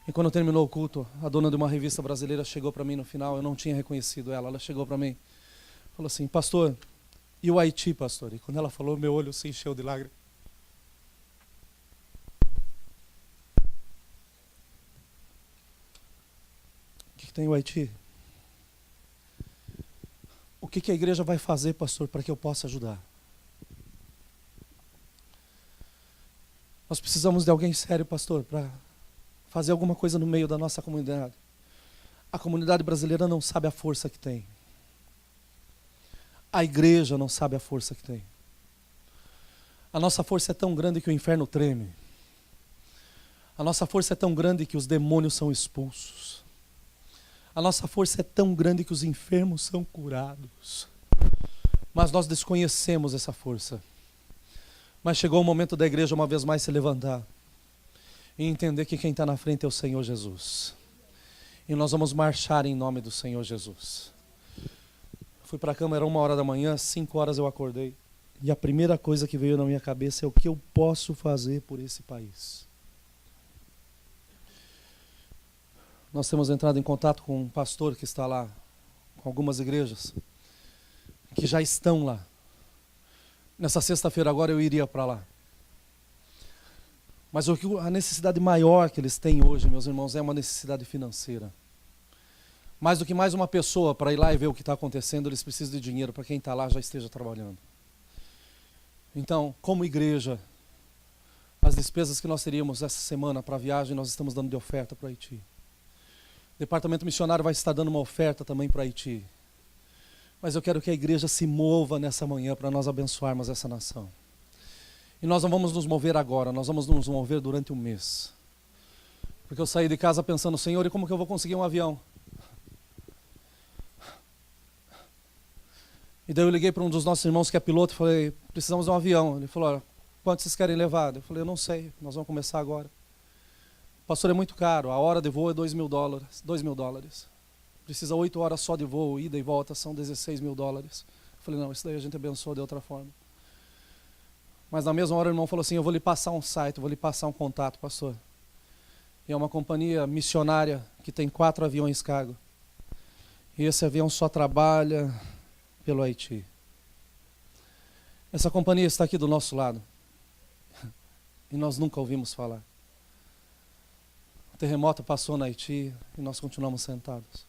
E quando terminou o culto, a dona de uma revista brasileira chegou para mim no final, eu não tinha reconhecido ela. Ela chegou para mim, falou assim, pastor, e o Haiti, pastor? E quando ela falou, meu olho se encheu de lágrimas. O que tem o Haiti? O que a igreja vai fazer, pastor, para que eu possa ajudar? Nós precisamos de alguém sério, pastor, para fazer alguma coisa no meio da nossa comunidade. A comunidade brasileira não sabe a força que tem. A igreja não sabe a força que tem. A nossa força é tão grande que o inferno treme. A nossa força é tão grande que os demônios são expulsos. A nossa força é tão grande que os enfermos são curados. Mas nós desconhecemos essa força. Mas chegou o momento da igreja uma vez mais se levantar e entender que quem está na frente é o Senhor Jesus. E nós vamos marchar em nome do Senhor Jesus. Fui para a cama, era 1h da manhã, 5h eu acordei. E a primeira coisa que veio na minha cabeça é o que eu posso fazer por esse país. Nós temos entrado em contato com um pastor que está lá, com algumas igrejas, que já estão lá. Nessa sexta-feira agora eu iria para lá. Mas a necessidade maior que eles têm hoje, meus irmãos, é uma necessidade financeira. Mais do que mais uma pessoa para ir lá e ver o que está acontecendo, eles precisam de dinheiro para quem está lá já esteja trabalhando. Então, como igreja, as despesas que nós teríamos essa semana para a viagem, nós estamos dando de oferta para o Haiti. O departamento missionário vai estar dando uma oferta também para o Haiti. Mas eu quero que a igreja se mova nessa manhã para nós abençoarmos essa nação. E nós não vamos nos mover agora, nós vamos nos mover durante um mês. Porque eu saí de casa pensando, Senhor, e como que eu vou conseguir um avião? E daí eu liguei para um dos nossos irmãos que é piloto e falei, precisamos de um avião. Ele falou, quanto vocês querem levar? Eu falei, eu não sei, nós vamos começar agora. Pastor, é muito caro, a hora de voo é $2.000. $2.000. Precisa 8 horas só de voo, ida e volta, são $16.000. Eu falei, não, isso daí a gente abençoa de outra forma. Mas na mesma hora o irmão falou assim, eu vou lhe passar um site, vou lhe passar um contato, pastor. E é uma companhia missionária que tem 4 aviões cargo. E esse avião só trabalha pelo Haiti. Essa companhia está aqui do nosso lado. E nós nunca ouvimos falar. O terremoto passou no Haiti e nós continuamos sentados.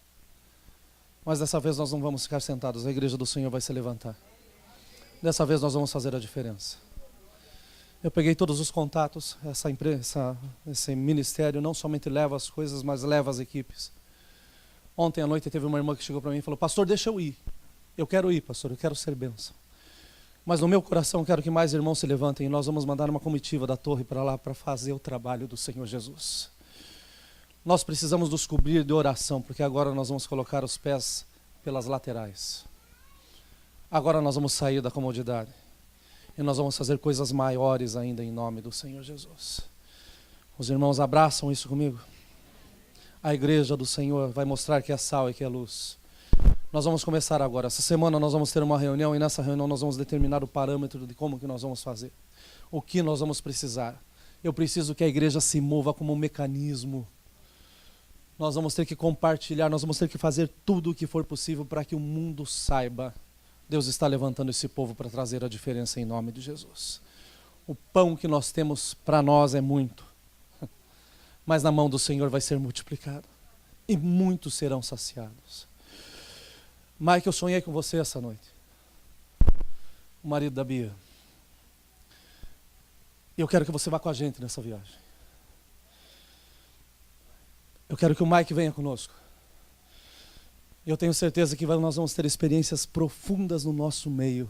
Mas dessa vez nós não vamos ficar sentados, a igreja do Senhor vai se levantar. Dessa vez nós vamos fazer a diferença. Eu peguei todos os contatos, esse ministério não somente leva as coisas, mas leva as equipes. Ontem à noite teve uma irmã que chegou para mim e falou, pastor, deixa eu ir. Eu quero ir, pastor, eu quero ser bênção. Mas no meu coração eu quero que mais irmãos se levantem e nós vamos mandar uma comitiva da torre para lá para fazer o trabalho do Senhor Jesus. Nós precisamos nos cobrir de oração, porque agora nós vamos colocar os pés pelas laterais. Agora nós vamos sair da comodidade. E nós vamos fazer coisas maiores ainda em nome do Senhor Jesus. Os irmãos abraçam isso comigo? A igreja do Senhor vai mostrar que é sal e que é luz. Nós vamos começar agora. Essa semana nós vamos ter uma reunião e nessa reunião nós vamos determinar o parâmetro de como que nós vamos fazer. O que nós vamos precisar. Eu preciso que a igreja se mova como um mecanismo. Nós vamos ter que compartilhar, nós vamos ter que fazer tudo o que for possível para que o mundo saiba. Deus está levantando esse povo para trazer a diferença em nome de Jesus. O pão que nós temos para nós é muito, mas na mão do Senhor vai ser multiplicado. E muitos serão saciados. Mike, eu sonhei com você essa noite. O marido da Bia. E eu quero que você vá com a gente nessa viagem. Eu quero que o Mike venha conosco. Eu tenho certeza que nós vamos ter experiências profundas no nosso meio.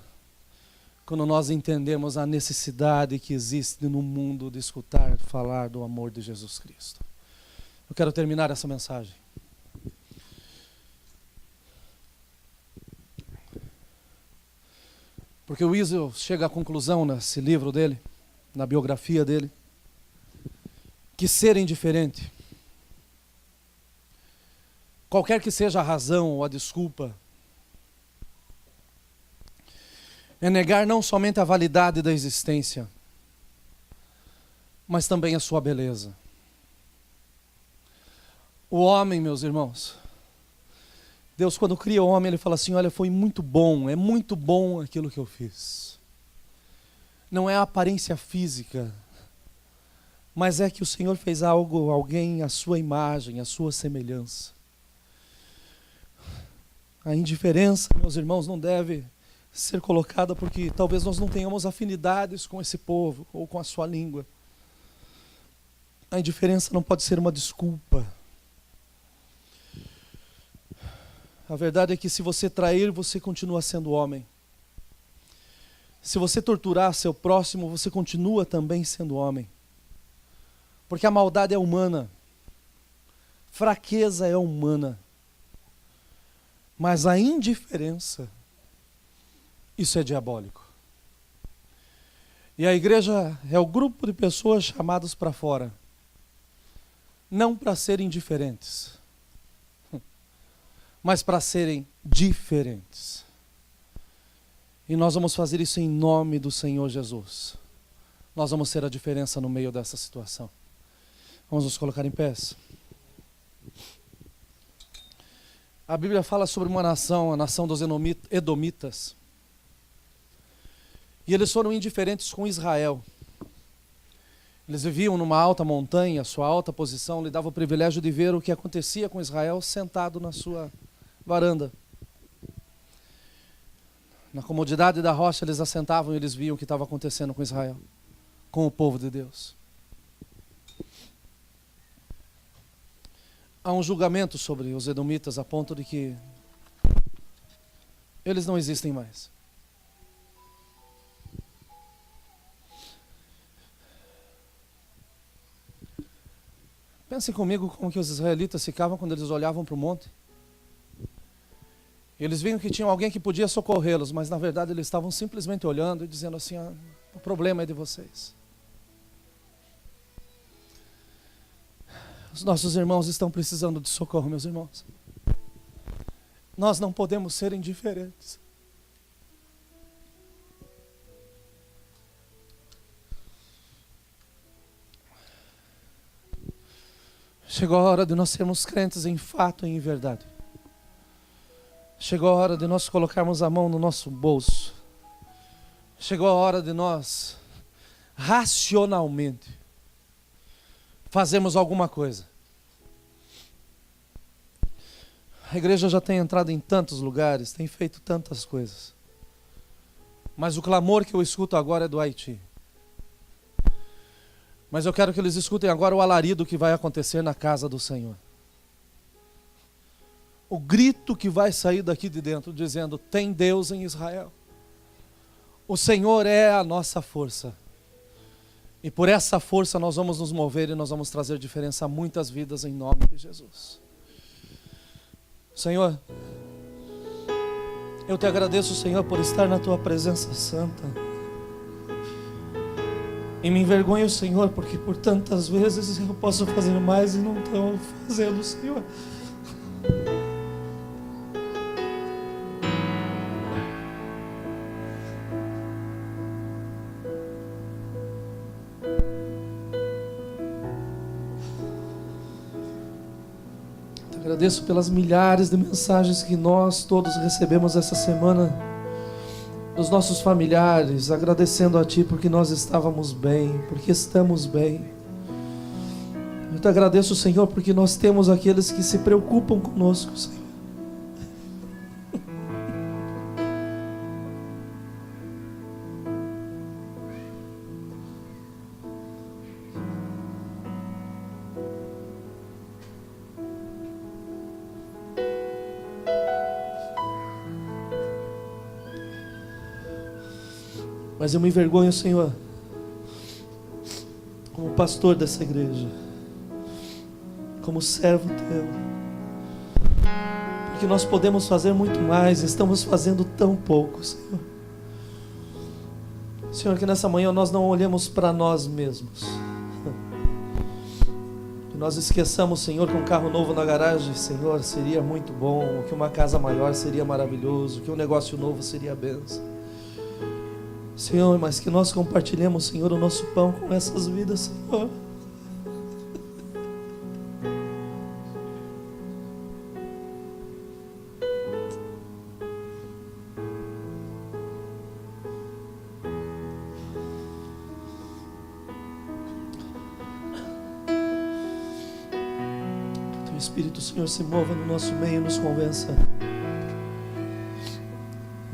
Quando nós entendemos a necessidade que existe no mundo de escutar falar do amor de Jesus Cristo. Eu quero terminar essa mensagem. Porque o Wiesel chega à conclusão nesse livro dele, na biografia dele, que ser indiferente, qualquer que seja a razão ou a desculpa, é negar não somente a validade da existência, mas também a sua beleza. O homem, meus irmãos, Deus quando cria o homem, Ele fala assim, olha, foi muito bom, é muito bom aquilo que eu fiz. Não é a aparência física, mas é que o Senhor fez alguém à sua imagem, à sua semelhança. A indiferença, meus irmãos, não deve ser colocada porque talvez nós não tenhamos afinidades com esse povo ou com a sua língua. A indiferença não pode ser uma desculpa. A verdade é que se você trair, você continua sendo homem. Se você torturar seu próximo, você continua também sendo homem. Porque a maldade é humana. Fraqueza é humana. Mas a indiferença, isso é diabólico. E a igreja é o grupo de pessoas chamadas para fora. Não para serem indiferentes, mas para serem diferentes. E nós vamos fazer isso em nome do Senhor Jesus. Nós vamos ser a diferença no meio dessa situação. Vamos nos colocar em pés. A Bíblia fala sobre uma nação, a nação dos Edomitas. E eles foram indiferentes com Israel. Eles viviam numa alta montanha, sua alta posição lhe dava o privilégio de ver o que acontecia com Israel sentado na sua varanda. Na comodidade da rocha eles assentavam e eles viam o que estava acontecendo com Israel, com o povo de Deus. Há um julgamento sobre os edomitas a ponto de que eles não existem mais. Pensem comigo como que os israelitas ficavam quando eles olhavam para o monte. Eles viam que tinha alguém que podia socorrê-los, mas na verdade eles estavam simplesmente olhando e dizendo assim, o problema é de vocês. Os nossos irmãos estão precisando de socorro, meus irmãos. Nós não podemos ser indiferentes. Chegou a hora de nós sermos crentes em fato e em verdade. Chegou a hora de nós colocarmos a mão no nosso bolso. Chegou a hora de nós, racionalmente, fazermos alguma coisa. A igreja já tem entrado em tantos lugares, tem feito tantas coisas. Mas o clamor que eu escuto agora é do Haiti. Mas eu quero que eles escutem agora o alarido que vai acontecer na casa do Senhor. O grito que vai sair daqui de dentro, dizendo, tem Deus em Israel. O Senhor é a nossa força. E por essa força nós vamos nos mover e nós vamos trazer diferença a muitas vidas em nome de Jesus. Senhor, eu te agradeço, Senhor, por estar na tua presença santa. E me envergonho, Senhor, porque por tantas vezes eu posso fazer mais e não estou fazendo, Senhor. Agradeço pelas milhares de mensagens que nós todos recebemos essa semana dos nossos familiares, agradecendo a Ti porque nós estávamos bem, porque estamos bem. Eu te agradeço, Senhor, porque nós temos aqueles que se preocupam conosco, Senhor. Mas eu me envergonho, Senhor, como pastor dessa igreja, como servo Teu, porque nós podemos fazer muito mais, estamos fazendo tão pouco, Senhor. Senhor, que nessa manhã nós não olhemos para nós mesmos, que nós esqueçamos, Senhor, que um carro novo na garagem, Senhor, seria muito bom, que uma casa maior seria maravilhoso, que um negócio novo seria bênção. Senhor, mas que nós compartilhemos, Senhor, o nosso pão com essas vidas, Senhor. Que Teu Espírito, Senhor, se mova no nosso meio e nos convença.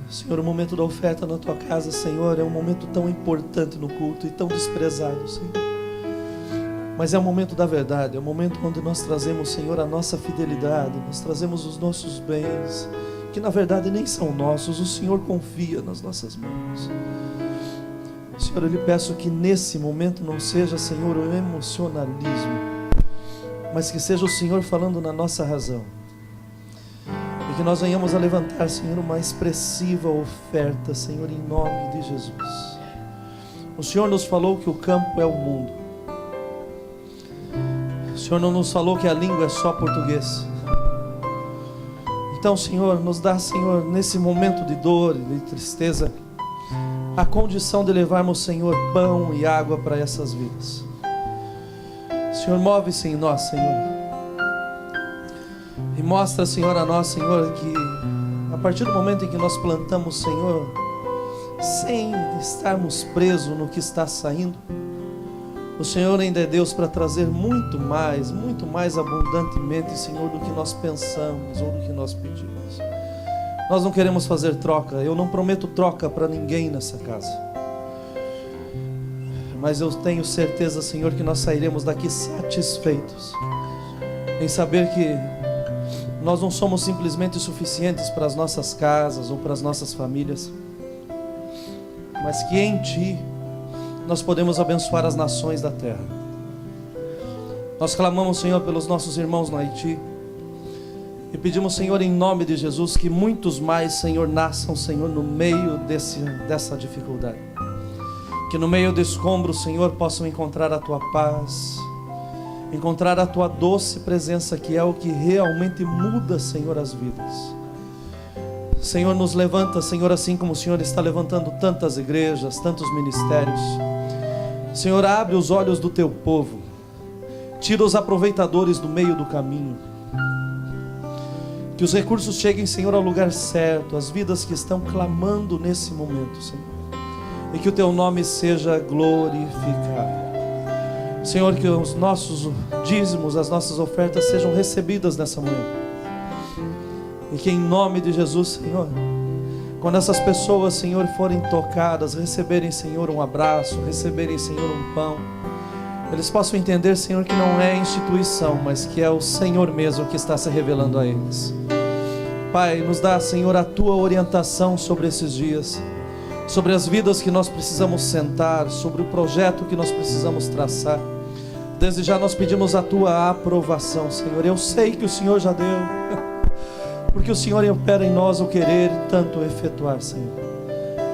Senhor, o momento da oferta na Tua casa, Senhor, é um momento tão importante no culto e tão desprezado, Senhor. Mas é o momento da verdade, é o momento onde nós trazemos, Senhor, a nossa fidelidade, nós trazemos os nossos bens, que na verdade nem são nossos, o Senhor confia nas nossas mãos. Senhor, eu lhe peço que nesse momento não seja, Senhor, o emocionalismo, mas que seja o Senhor falando na nossa razão. Que nós venhamos a levantar, Senhor, uma expressiva oferta, Senhor, em nome de Jesus. O Senhor nos falou que o campo é o mundo. O Senhor não nos falou que a língua é só português. Então, Senhor, nos dá, Senhor, nesse momento de dor e de tristeza, a condição de levarmos, Senhor, pão e água para essas vidas. Senhor, move-se em nós, Senhor. E mostra, Senhor, a nós, Senhor, que a partir do momento em que nós plantamos, Senhor, sem estarmos presos no que está saindo, o Senhor ainda é Deus para trazer muito mais abundantemente, Senhor, do que nós pensamos ou do que nós pedimos. Nós não queremos fazer troca, eu não prometo troca para ninguém nessa casa. Mas eu tenho certeza, Senhor, que nós sairemos daqui satisfeitos em saber que nós não somos simplesmente suficientes para as nossas casas ou para as nossas famílias, mas que em Ti nós podemos abençoar as nações da terra. Nós clamamos, Senhor, pelos nossos irmãos no Haiti e pedimos, Senhor, em nome de Jesus, que muitos mais, Senhor, nasçam, Senhor, no meio dessa dificuldade, que no meio do escombro, Senhor, possam encontrar a Tua paz, encontrar a Tua doce presença, que é o que realmente muda, Senhor, as vidas. Senhor, nos levanta, Senhor, assim como o Senhor está levantando tantas igrejas, tantos ministérios. Senhor, abre os olhos do Teu povo, tira os aproveitadores do meio do caminho, que os recursos cheguem, Senhor, ao lugar certo, as vidas que estão clamando nesse momento, Senhor, e que o Teu nome seja glorificado. Senhor, que os nossos dízimos, as nossas ofertas sejam recebidas nessa manhã. E que em nome de Jesus, Senhor, quando essas pessoas, Senhor, forem tocadas, receberem, Senhor, um abraço, receberem, Senhor, um pão, eles possam entender, Senhor, que não é instituição, mas que é o Senhor mesmo que está se revelando a eles. Pai, nos dá, Senhor, a Tua orientação sobre esses dias, sobre as vidas que nós precisamos sentar, sobre o projeto que nós precisamos traçar. Desde já nós pedimos a Tua aprovação, Senhor. Eu sei que o Senhor já deu, porque o Senhor opera em nós o querer e tanto efetuar, Senhor.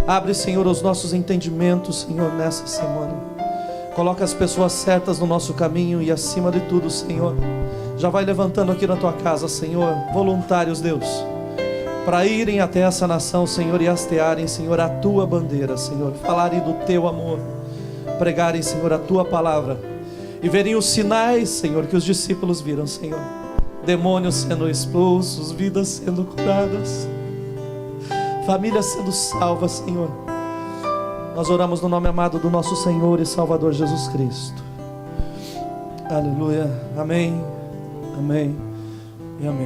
Abre, Senhor, os nossos entendimentos, Senhor, nessa semana. Coloca as pessoas certas no nosso caminho e, acima de tudo, Senhor, já vai levantando aqui na tua casa, Senhor, voluntários, Deus, para irem até essa nação, Senhor, e hastearem, Senhor, a tua bandeira, Senhor, falarem do teu amor, pregarem, Senhor, a tua palavra e verem os sinais, Senhor, que os discípulos viram, Senhor. Demônios sendo expulsos, vidas sendo curadas, famílias sendo salvas, Senhor. Nós oramos no nome amado do nosso Senhor e Salvador Jesus Cristo. Aleluia. Amém. Amém e amém.